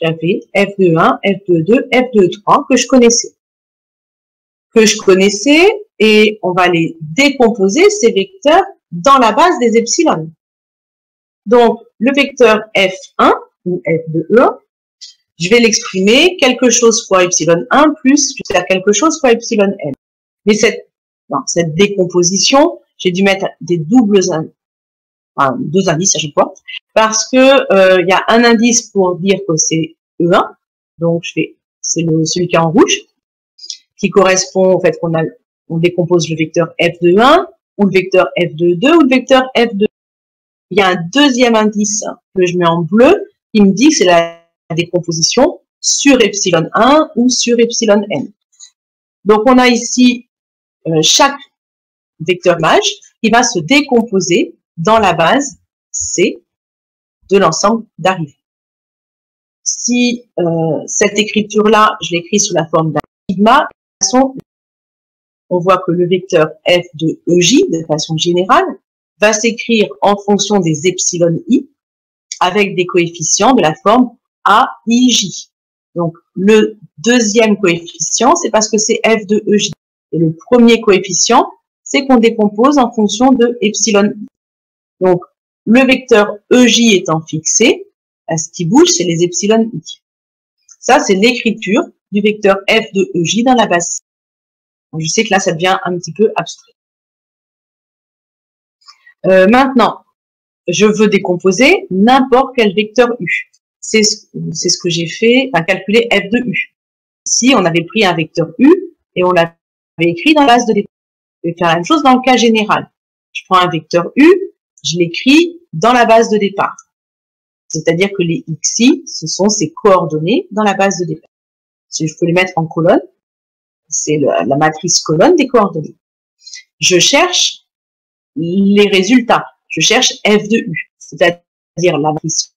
J'avais f de 1, f de 2, f de 3 que je connaissais. Et on va les décomposer, ces vecteurs, dans la base des epsilon. Donc, le vecteur f1, ou f de E1, je vais l'exprimer quelque chose fois epsilon 1 plus je vais faire quelque chose fois epsilon n. Mais cette décomposition, j'ai dû mettre des doubles indices. Enfin, 2 indices à chaque fois, parce que y a un indice pour dire que c'est E1, donc c'est celui qui est en rouge, qui correspond au fait on décompose le vecteur f de 1, ou le vecteur f de 2, ou le vecteur f de. Il y a un deuxième indice que je mets en bleu, qui me dit que c'est la décomposition sur epsilon 1 ou sur epsilon n. Donc on a ici chaque vecteur image qui va se décomposer dans la base C de l'ensemble d'arrivée. Si cette écriture-là, je l'écris sous la forme d'un sigma, de façon, on voit que le vecteur f de EJ, de façon générale, va s'écrire en fonction des epsilon i avec des coefficients de la forme AIJ. Donc, le deuxième coefficient, c'est parce que c'est f de EJ. Et le premier coefficient, c'est qu'on décompose en fonction de epsilon i. Donc, le vecteur EJ étant fixé, ce qui bouge, c'est les epsilon i. Ça, c'est l'écriture du vecteur f de EJ dans la base C. Je sais que là, ça devient un petit peu abstrait. Maintenant, je veux décomposer n'importe quel vecteur U. C'est ce que j'ai fait, enfin, calculer f de U. Si on avait pris un vecteur U et on l'avait écrit dans la base de départ. Je vais faire la même chose dans le cas général. Je prends un vecteur U, je l'écris dans la base de départ. C'est-à-dire que les xi, ce sont ces coordonnées dans la base de départ. Si je peux les mettre en colonne, c'est la matrice colonne des coordonnées. Je cherche les résultats. Je cherche f de U, c'est-à-dire la matrice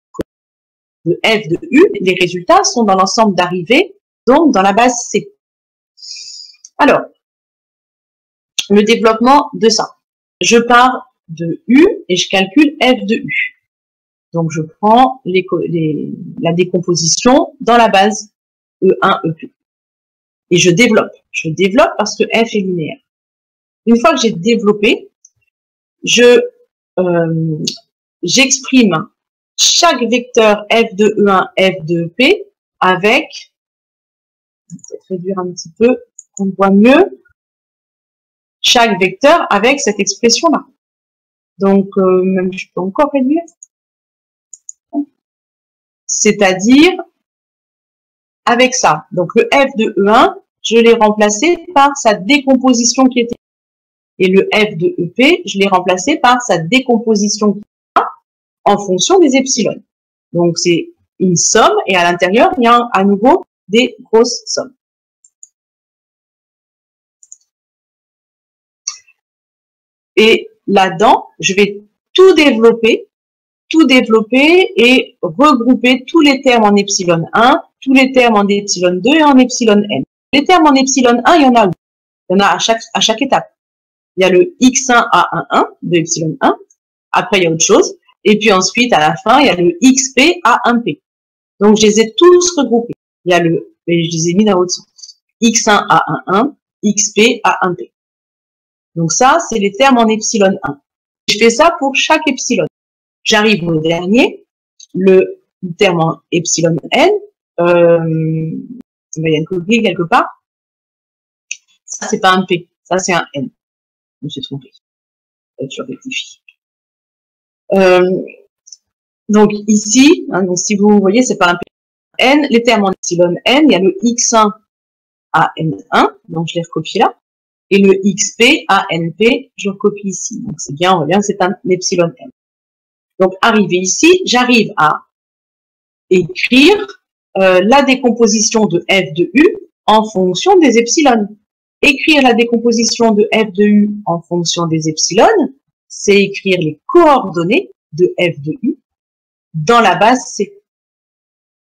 de f de U. Les résultats sont dans l'ensemble d'arrivée, donc dans la base C. Alors, le développement de ça. Je pars de U et je calcule f de U. Donc, je prends la décomposition dans la base E1, EP. Et je développe. Je développe parce que f est linéaire. Une fois que j'ai développé, j'exprime chaque vecteur f de E1, f de EP avec, je vais peut-être réduire un petit peu, qu'on voit mieux, chaque vecteur avec cette expression-là. Donc, même je peux encore réduire. C'est-à-dire, avec ça. Donc, le f de E1, je l'ai remplacé par sa décomposition qui était. Et le f de EP, je l'ai remplacé par sa décomposition qui est en fonction des epsilon. Donc, c'est une somme et à l'intérieur, il y a à nouveau des grosses sommes. Et là-dedans, je vais tout développer et regrouper tous les termes en epsilon 1, tous les termes en epsilon 2 et en epsilon n. Les termes en epsilon 1, il y en a où? Il y en a à chaque étape. Il y a le x1 a11 de epsilon 1. Après, il y a autre chose. Et puis ensuite, à la fin, il y a le xp a1p. Donc, je les ai tous regroupés. Il y a le, et je les ai mis dans l'autre sens. x1 a11, xp a1p. Donc ça, c'est les termes en epsilon 1. Je fais ça pour chaque epsilon. J'arrive au dernier, le terme en epsilon n. Il y a une coquille quelque part. Ça, c'est pas un p, ça c'est un n. Je me suis trompée. Je rectifie. Donc ici, hein, donc si vous voyez, c'est pas un p, n. Les termes en epsilon n, il y a le x1 à n1, donc je les recopie là. Et le xp à np, je recopie ici. Donc c'est bien, on voit bien que c'est un epsilon n. Donc arrivé ici, j'arrive à écrire la décomposition de f de u en fonction des epsilon. Écrire la décomposition de f de u en fonction des epsilon, c'est écrire les coordonnées de f de u dans la base C.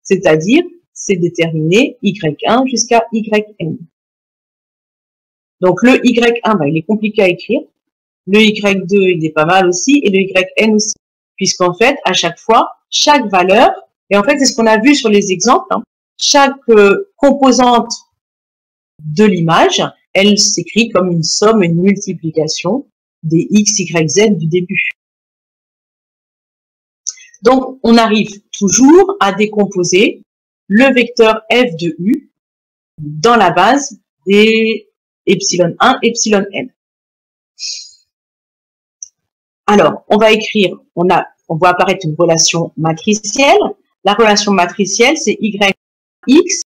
C'est-à-dire, c'est déterminer y1 jusqu'à yn. Donc le y1, ben, il est compliqué à écrire. Le y2, il est pas mal aussi. Et le yn aussi. Puisqu'en fait, à chaque fois, chaque valeur, et en fait, c'est ce qu'on a vu sur les exemples, hein, chaque composante de l'image, elle s'écrit comme une somme, une multiplication des x, y, z du début. Donc, on arrive toujours à décomposer le vecteur f de u dans la base des epsilon 1, epsilon n. Alors, on va écrire, on voit apparaître une relation matricielle. La relation matricielle, c'est y(x)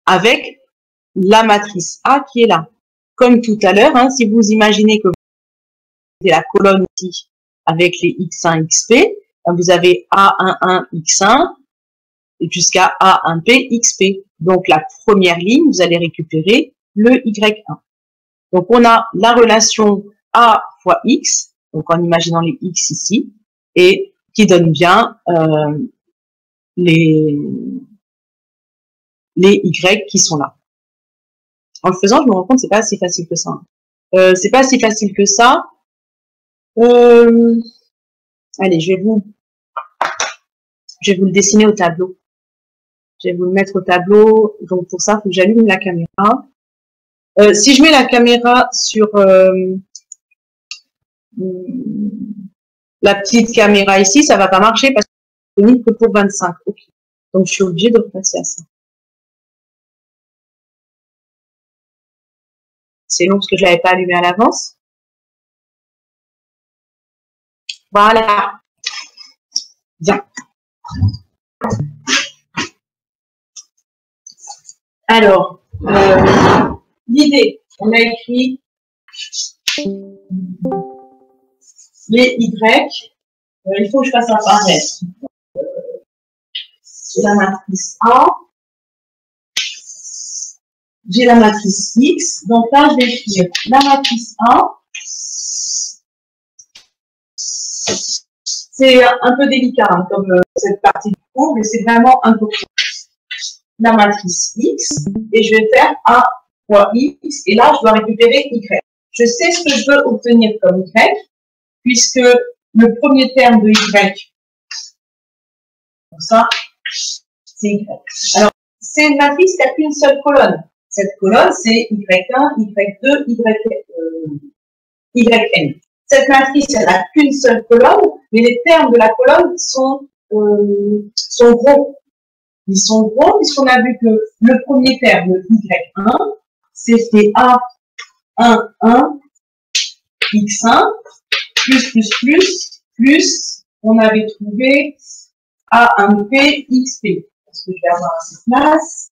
avec la matrice A qui est là. Comme tout à l'heure, hein, si vous imaginez que vous avez la colonne ici avec les x1, xp, vous avez A11, x1 et jusqu'à A1p, xp. Donc, la première ligne, vous allez récupérer le y1. Donc, on a la relation A fois x, donc en imaginant les x ici, et qui donne bien les y qui sont là. En le faisant, je me rends compte que c'est pas si facile que ça. C'est pas si facile que ça. Allez, je vais vous le dessiner au tableau. Je vais vous le mettre au tableau. Donc pour ça, il faut que j'allume la caméra. Si je mets la caméra sur la petite caméra ici, ça va pas marcher parce que c'est disponible que pour 25. Okay. Donc je suis obligée de repasser à ça. C'est long parce que je l'avais pas allumé à l'avance. Voilà. Bien. Alors, l'idée, on a écrit les Y. Il faut que je fasse apparaître la matrice A. J'ai la matrice X. Donc là, je vais écrire la matrice A. C'est un peu délicat hein, comme cette partie du cours, mais c'est vraiment important. La matrice X, et je vais faire A fois X, et là, je dois récupérer Y. Je sais ce que je veux obtenir comme Y, puisque le premier terme de Y, comme ça, c'est Y. Alors, c'est une matrice qui n'a qu'une seule colonne. Cette colonne, c'est Y1, Y2, Yn. Cette matrice, elle n'a qu'une seule colonne, mais les termes de la colonne sont gros. Ils sont gros puisqu'on a vu que le premier terme, le Y1, c'était A11, X1, plus, on avait trouvé A1P, XP. Parce que je vais avoir cette place.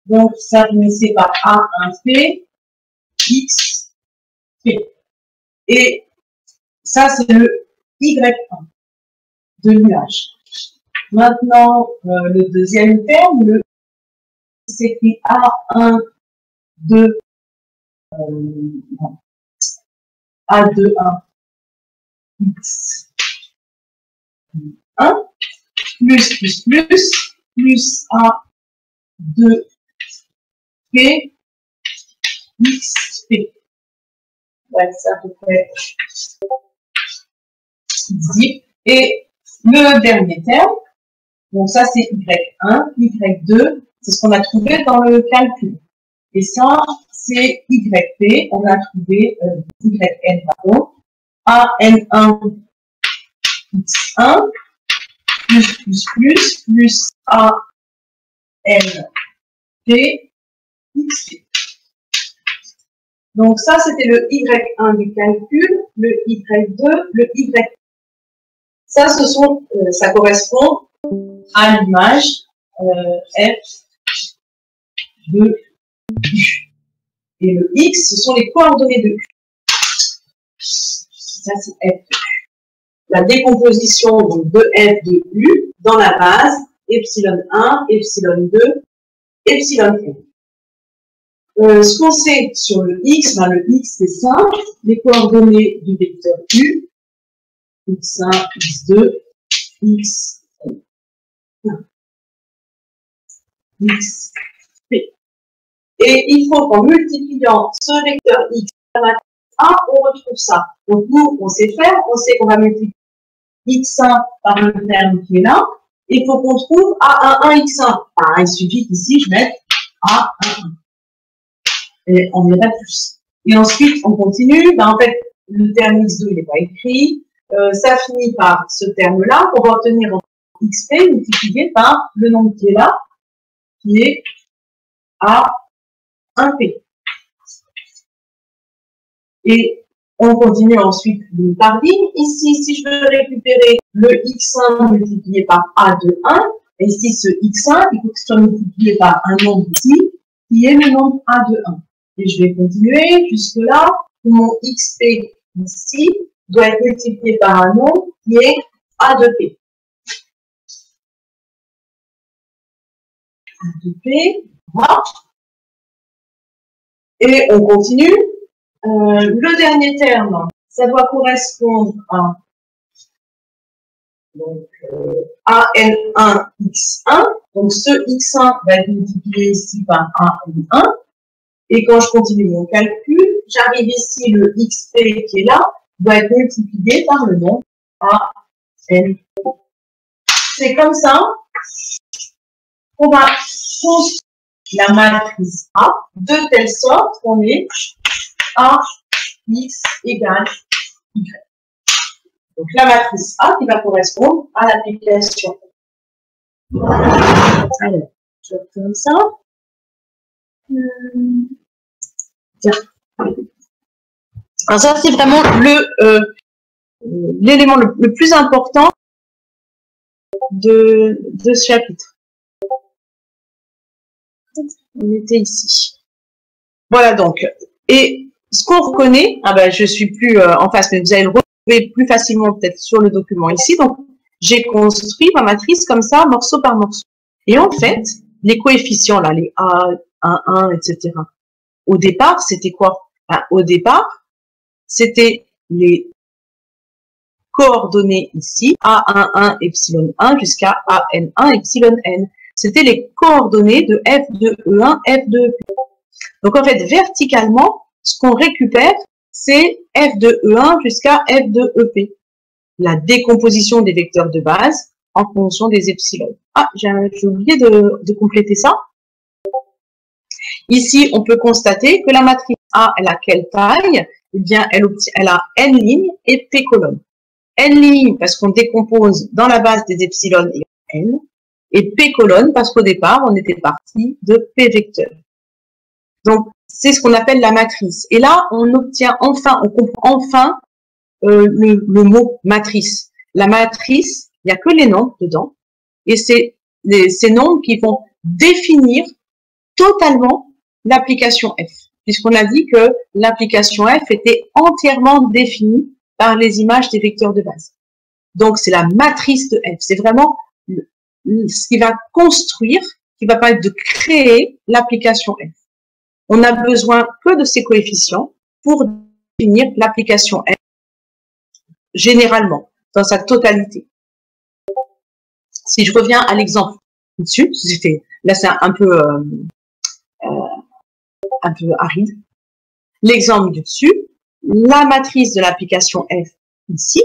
Donc, ça finissait par A1P, XP. Et ça, c'est le Y1 de nuage. Maintenant, le deuxième terme, le s'écrit A1, 2, A2, 1, X, 1, plus A2, P, X, P. Ouais, c'est à peu près zip. Et le dernier terme, donc ça c'est Y1, Y2, c'est ce qu'on a trouvé dans le calcul. Et ça, c'est YP, on a trouvé YN, pardon, AN1, X1, plus ANP, XP. Donc ça, c'était le Y1 du calcul, le Y2, le Y. Ça, ça correspond à l'image F de U. Et le X, ce sont les coordonnées de U. Ça, c'est F de U. La décomposition donc, de F de U dans la base, epsilon 1, epsilon 2, epsilon n. Ce qu'on sait sur le X, ben le X c'est simple, les coordonnées du vecteur U, X1, X2, Xn, Xp. Et il faut qu'en multipliant ce vecteur X par la matrice A, on retrouve ça. Donc nous, on sait faire, on sait qu'on va multiplier X1 par le terme qui est là, et il faut qu'on trouve A11 X1. Ah, il suffit qu'ici je mette A11. Et on irait plus. Et ensuite, on continue. Ben, en fait, le terme X2, il n'est pas écrit. Ça finit par ce terme-là, qu'on va obtenir en XP multiplié par le nombre qui est là, qui est A1P. Et on continue ensuite ligne par ligne. Ici, si je veux récupérer le X1 multiplié par A de 1, et ici, ce X1, il faut que ce soit multiplié par un nombre ici, qui est le nombre A de 1. Et je vais continuer jusque là, où mon XP ici doit être multiplié par un nombre qui est A de P. A de P, voilà. Et on continue. Le dernier terme, ça doit correspondre à donc, AN1 X1. Donc ce X1 va être multiplié ici par AN1. Et quand je continue mon calcul, j'arrive ici, le XP qui est là, doit être multiplié par le nombre AN. C'est comme ça qu'on va construire la matrice A de telle sorte qu'on ait A, X égale Y. Donc la matrice A qui va correspondre à l'application. Alors, je retourne ça. Tiens. Alors ça, c'est vraiment l'élément le plus important de ce chapitre. On était ici. Voilà donc. Et ce qu'on reconnaît, ah ben je suis plus en face, mais vous allez le retrouver plus facilement peut-être sur le document ici. Donc j'ai construit ma matrice comme ça, morceau par morceau. Et en fait, les coefficients là, les A, 1, 1, etc. Au départ, c'était quoi? Ben, au départ, c'était les coordonnées ici, A11 epsilon 1 jusqu'à AN1 epsilon n. C'était les coordonnées de F de E1, F de E2. Donc en fait, verticalement, ce qu'on récupère, c'est F de E1 jusqu'à F de EP. La décomposition des vecteurs de base en fonction des epsilon. Ah, j'ai oublié de compléter ça. Ici, on peut constater que la matrice A, elle a quelle taille? Eh bien, elle a n lignes et p colonnes. N lignes parce qu'on décompose dans la base des epsilon et n, et p colonnes parce qu'au départ, on était parti de p vecteurs. Donc, c'est ce qu'on appelle la matrice. Et là, on obtient enfin, on comprend enfin le mot matrice. La matrice, il n'y a que les nombres dedans. Et c'est ces nombres qui vont définir totalement l'application F. Puisqu'on a dit que l'application F était entièrement définie par les images des vecteurs de base. Donc, c'est la matrice de F. C'est vraiment ce qui va construire, qui va permettre de créer l'application F. On n'a besoin que de ces coefficients pour définir l'application F généralement, dans sa totalité. Si je reviens à l'exemple dessus, là c'est un peu aride. L'exemple du dessus, la matrice de l'application F ici,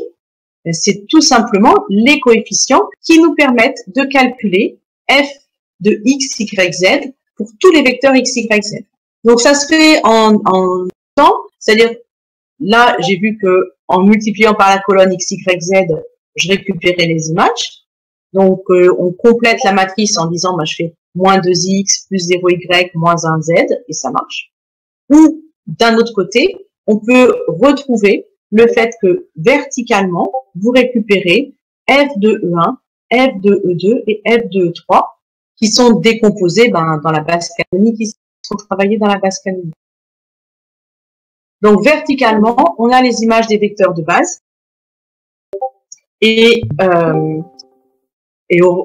c'est tout simplement les coefficients qui nous permettent de calculer F de x, y, z pour tous les vecteurs x, y, z. Donc ça se fait en temps, c'est-à-dire là j'ai vu que en multipliant par la colonne x, y, z, je récupérais les images. Donc on complète la matrice en disant je fais moins 2x plus 0y moins 1z et ça marche. Ou d'un autre côté, on peut retrouver le fait que verticalement, vous récupérez f de E1, f de E2 et f de E3 qui sont décomposés dans la base canonique, qui sont travaillés dans la base canonique. Donc verticalement, on a les images des vecteurs de base et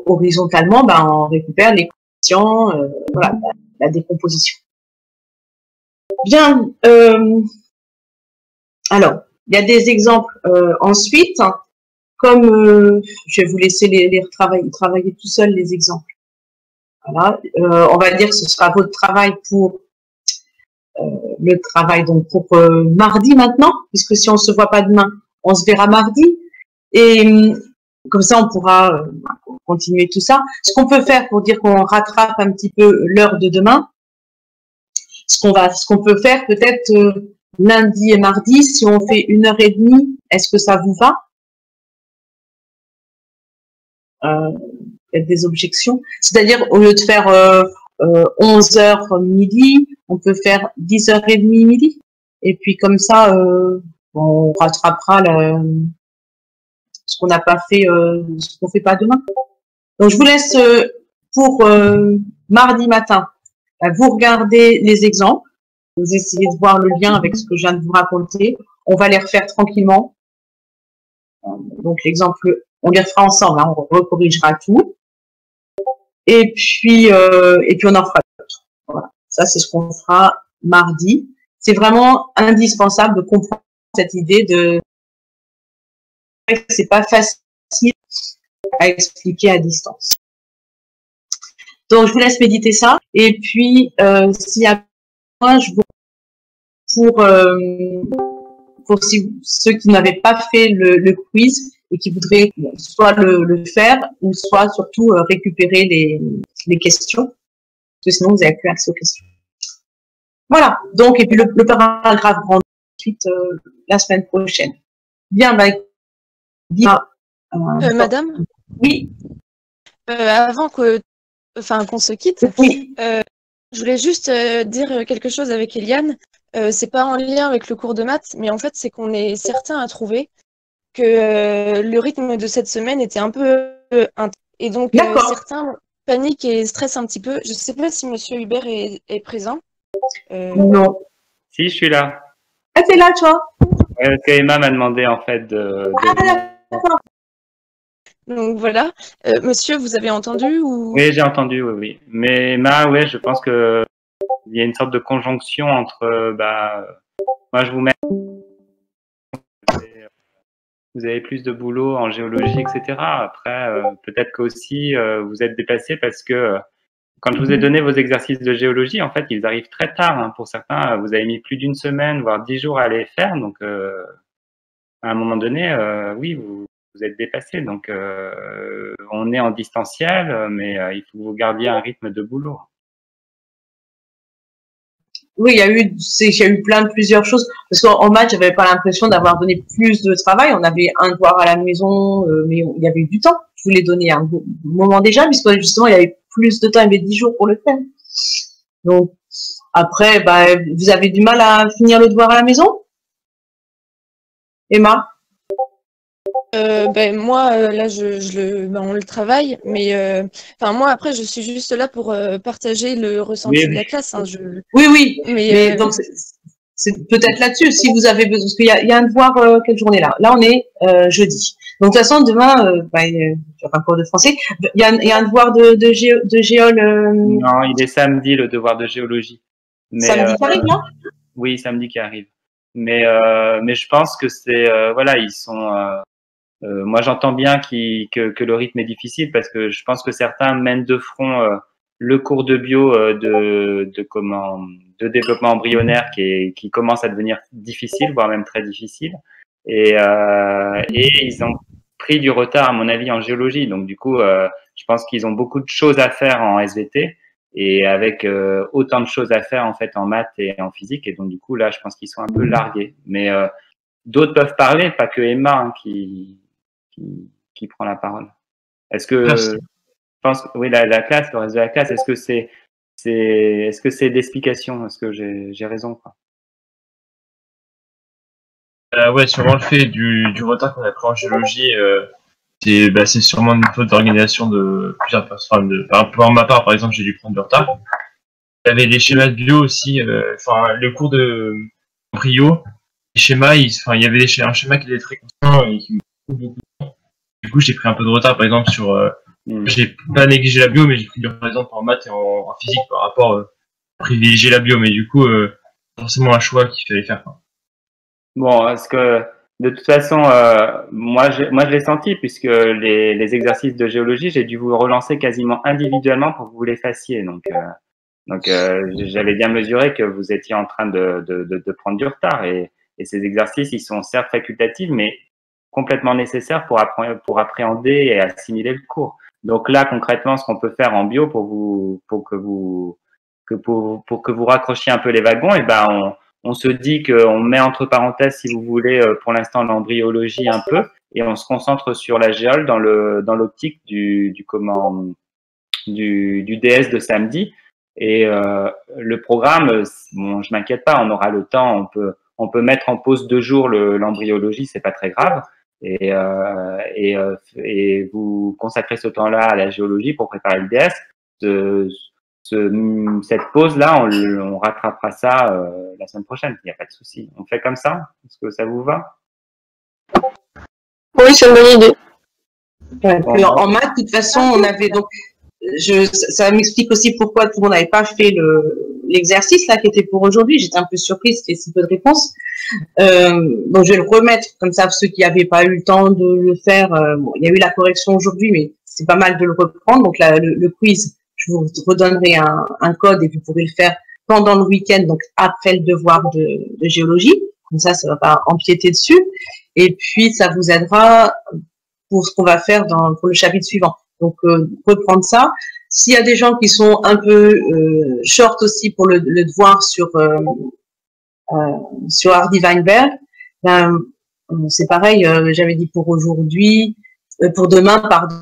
horizontalement, on récupère les coefficients, voilà, la décomposition. Bien, alors, il y a des exemples ensuite, comme je vais vous laisser les travailler tout seul les exemples. Voilà, on va dire que ce sera votre travail pour le travail donc pour mardi maintenant, puisque si on se voit pas demain, on se verra mardi. Et comme ça, on pourra continuer tout ça. Ce qu'on peut faire pour dire qu'on rattrape un petit peu l'heure de demain, ce qu'on peut faire peut-être lundi et mardi, si on fait 1h30, est-ce que ça vous va? Il y a des objections. C'est-à-dire, au lieu de faire 11h midi, on peut faire 10h30 midi. Et puis comme ça, on rattrapera ce qu'on n'a pas fait, ce qu'on fait pas demain. Donc je vous laisse pour mardi matin. Vous regardez les exemples, vous essayez de voir le lien avec ce que je viens de vous raconter. On va les refaire tranquillement. Donc l'exemple, on les refera ensemble, hein, on recorrigera tout. Et puis on en fera d'autres. Voilà. Ça, c'est ce qu'on fera mardi. C'est vraiment indispensable de comprendre cette idée de c'est pas facile à expliquer à distance. Donc, je vous laisse méditer ça. Et puis, s'il y a besoin, pour ceux qui n'avaient pas fait le quiz et qui voudraient soit le faire ou soit surtout récupérer les questions, parce que sinon vous n'avez plus accès aux questions. Voilà. Donc, et puis le paragraphe grand ensuite la semaine prochaine. Bien, Madame. Oui. Avant qu'on se quitte, oui. Je voulais juste dire quelque chose avec Eliane. C'est pas en lien avec le cours de maths, mais en fait, c'est qu'on est certain à trouver que le rythme de cette semaine était un peu intense. Et donc, certains paniquent et stressent un petit peu. Je ne sais pas si Monsieur Hubert est présent. Non. Si, je suis là. Ah, t'es là, toi? Parce qu'Emma m'a demandé, en fait, d'accord. Donc voilà. Monsieur, vous avez entendu ou... Oui, j'ai entendu, oui. Mais Emma, ouais, je pense que il y a une sorte de conjonction entre, moi, je vous mets, vous avez plus de boulot en géologie, etc. Après, peut-être qu'aussi, vous êtes déplacé parce que quand je vous ai donné vos exercices de géologie, en fait, ils arrivent très tard. Hein. Pour certains, vous avez mis plus d'une semaine, voire 10 jours à les faire. Donc, à un moment donné, oui, vous êtes dépassé. Donc, on est en distanciel, mais il faut que vous gardiez un rythme de boulot. Oui, il y a eu plusieurs choses. Parce qu'en maths, j'avais pas l'impression d'avoir donné plus de travail. On avait un devoir à la maison, mais il y avait eu du temps. Je vous l'ai donné à un moment déjà, puisque justement, il y avait plus de temps, il y avait 10 jours pour le faire. Donc, Après, bah, vous avez du mal à finir le devoir à la maison? Emma? Ben moi là on le travaille, mais enfin moi après je suis juste là pour partager le ressenti Oui, de la classe, hein, Oui, mais mais donc c'est peut-être là-dessus si vous avez besoin, parce qu'il y a un devoir quelle journée là? Là on est jeudi. Donc de toute façon demain, tu auras un cours de français. Il y a un devoir de géol non, il est samedi le devoir de géologie. Mais samedi qui arrive là? oui, samedi qui arrive. Mais je pense que c'est voilà, ils sont. Moi, j'entends bien que le rythme est difficile parce que je pense que certains mènent de front le cours de bio de développement embryonnaire qui commence à devenir difficile, voire même très difficile. Et ils ont pris du retard, à mon avis, en géologie. Donc, du coup, je pense qu'ils ont beaucoup de choses à faire en SVT et avec autant de choses à faire en fait en maths et en physique. Et donc, du coup, là, je pense qu'ils sont un peu largués. Mais d'autres peuvent parler, pas que Emma hein, qui prend la parole. Est-ce que Merci. je pense oui la classe, le reste de la classe, est-ce que c'est d'explication? Est-ce que j'ai raison quoi? Ouais, sûrement le fait du retard qu'on a pris en géologie, c'est sûrement une faute d'organisation de plusieurs personnes. Pour ma part, par exemple, j'ai dû prendre du retard. Il y avait des schémas de bio aussi, le cours de brio, les schémas, il y avait un schéma qui était très constant et qui me coûte beaucoup de temps. Du coup, j'ai pris un peu de retard, par exemple, j'ai pas négligé la bio, mais j'ai pris du retard, par exemple, en maths et en physique par rapport à privilégier la bio, mais du coup, forcément un choix qu'il fallait faire. Quoi. Bon, parce que de toute façon, moi je l'ai senti puisque les exercices de géologie, j'ai dû vous relancer quasiment individuellement pour que vous les fassiez. Donc j'avais bien mesuré que vous étiez en train de prendre du retard et ces exercices, ils sont certes facultatifs, mais complètement nécessaires pour appréhender et assimiler le cours. Donc là, concrètement, ce qu'on peut faire en bio pour que vous raccrochiez un peu les wagons, et ben on se dit qu'on met entre parenthèses, si vous voulez, pour l'instant l'embryologie un peu, et on se concentre sur la géole dans l'optique du DS de samedi. Et le programme, bon, je m'inquiète pas, on aura le temps, on peut mettre en pause 2 jours l'embryologie, c'est pas très grave. Et vous consacrez ce temps-là à la géologie pour préparer le DS. Cette pause-là, on rattrapera ça la semaine prochaine. Il n'y a pas de souci. On fait comme ça? Est-ce que ça vous va? oui, c'est une bonne idée. Ouais, en maths, de toute façon, on avait donc, ça m'explique aussi pourquoi tout le monde n'avait pas fait l'exercice là qui était pour aujourd'hui. J'étais un peu surprise qu'il y ait si peu de réponses. Donc je vais le remettre comme ça ceux qui n'avaient pas eu le temps de le faire. Bon, il y a eu la correction aujourd'hui, mais c'est pas mal de le reprendre. Donc là, le quiz, je vous redonnerai un code et vous pourrez le faire pendant le week-end, donc après le devoir de géologie. Comme ça va pas empiéter dessus. Et puis ça vous aidera pour ce qu'on va faire pour le chapitre suivant. Donc, reprendre ça. S'il y a des gens qui sont un peu short aussi pour le devoir sur Hardy Weinberg, ben, c'est pareil, j'avais dit pour aujourd'hui, pour demain, pardon,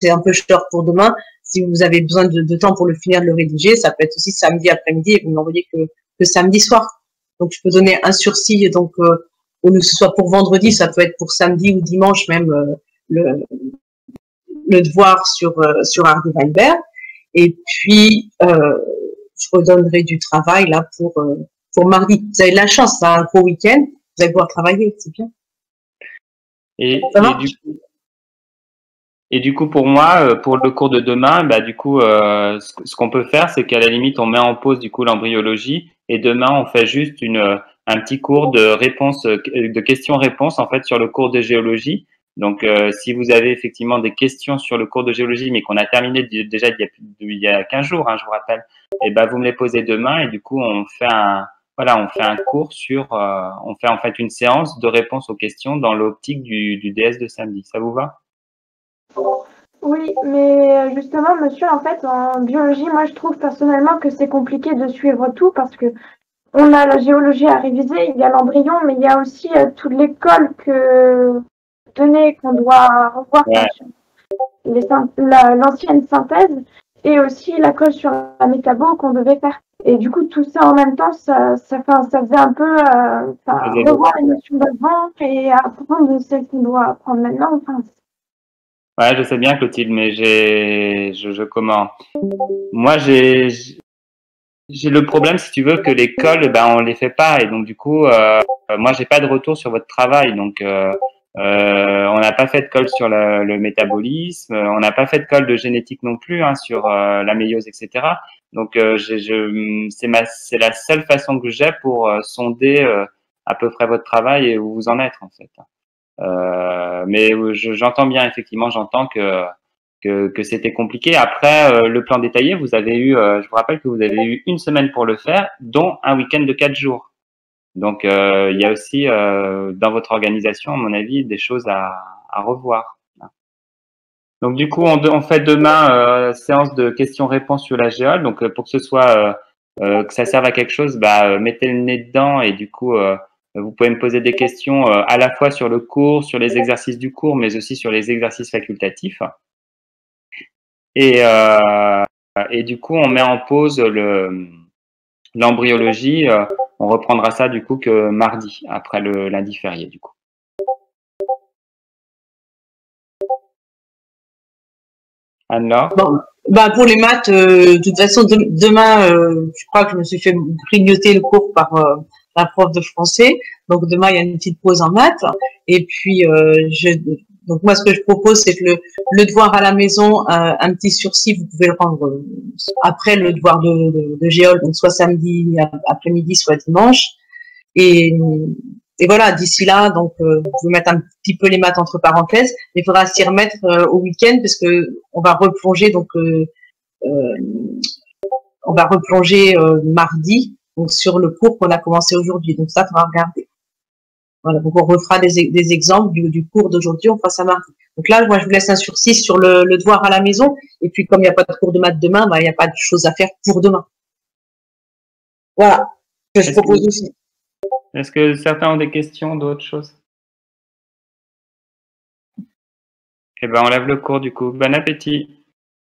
c'est un peu short pour demain. Si vous avez besoin de temps pour le finir de le rédiger, ça peut être aussi samedi après-midi et vous n'envoyez que samedi soir. Donc, je peux donner un sursis, donc, au lieu que ce soit pour vendredi, ça peut être pour samedi ou dimanche même, le devoir sur Hardy Weinberg. Et puis, je redonnerai du travail là pour mardi. Vous avez de la chance, ça, un gros week-end, vous allez pouvoir travailler, c'est bien. Et du coup, pour moi, pour le cours de demain, bah, du coup, ce qu'on peut faire, c'est qu'à la limite, on met en pause, du coup, l'embryologie et demain, on fait juste un petit cours de réponse, de questions-réponses, en fait, sur le cours de géologie. Donc, si vous avez effectivement des questions sur le cours de géologie, mais qu'on a terminé déjà il y a 15 jours, hein, je vous rappelle, et ben, vous me les posez demain et du coup, on fait un cours on fait en fait une séance de réponse aux questions dans l'optique du DS de samedi. Ça vous va? Oui, mais justement, monsieur, en fait, en biologie, moi, je trouve personnellement que c'est compliqué de suivre tout parce que on a la géologie à réviser, il y a l'embryon, mais il y a aussi toute l'école qu'on doit revoir, Ouais. l'ancienne synthèse et aussi la colle sur la métabo qu'on devait faire. Et du coup, tout ça en même temps, ça faisait un peu revoir les notions d'avant et apprendre celles qu'on doit apprendre maintenant. Enfin, Ouais, je sais bien, Clotilde, mais comment? Moi, j'ai le problème, si tu veux, que les cols, ben, on les fait pas, et donc du coup, moi, j'ai pas de retour sur votre travail, donc on n'a pas fait de colle sur le métabolisme, on n'a pas fait de colle de génétique non plus, hein, sur la méiose, etc. Donc, c'est la seule façon que j'ai pour sonder à peu près votre travail et où vous en êtes, en fait. Mais j'entends bien, effectivement, j'entends que c'était compliqué. Après, le plan détaillé, vous avez eu, je vous rappelle que vous avez eu 1 semaine pour le faire, dont un week-end de 4 jours. Donc, il y a aussi dans votre organisation, à mon avis, des choses à revoir. Donc, du coup, on fait demain séance de questions-réponses sur la géole. Donc, pour que ce soit que ça serve à quelque chose, mettez le nez dedans et du coup, vous pouvez me poser des questions à la fois sur le cours, sur les exercices du cours, mais aussi sur les exercices facultatifs. Et du coup, on met en pause l'embryologie. On reprendra ça du coup que mardi, après le lundi férié du coup. Anne-Laure? Bon, pour les maths, de toute façon, demain, je crois que je me suis fait grignoter le cours par la prof de français. Donc demain, il y a une petite pause en maths. Et puis, donc moi, ce que je propose, c'est que le devoir à la maison, un petit sursis, vous pouvez le rendre après le devoir de géol, donc soit samedi après-midi, soit dimanche. Et voilà, d'ici là, donc vous pouvez mettre un petit peu les maths entre parenthèses, mais il faudra s'y remettre au week-end parce que on va replonger mardi donc sur le cours qu'on a commencé aujourd'hui. Donc ça, il faudra regarder. Voilà, donc on refera des exemples du cours d'aujourd'hui, on fera ça mardi. Donc là, moi, je vous laisse un sursis sur le devoir à la maison. Et puis, comme il n'y a pas de cours de maths demain, il n'y a pas de choses à faire pour demain. Voilà, que je propose aussi. Est-ce que certains ont des questions, d'autres choses? Eh ben, on lève le cours du coup. Bon appétit.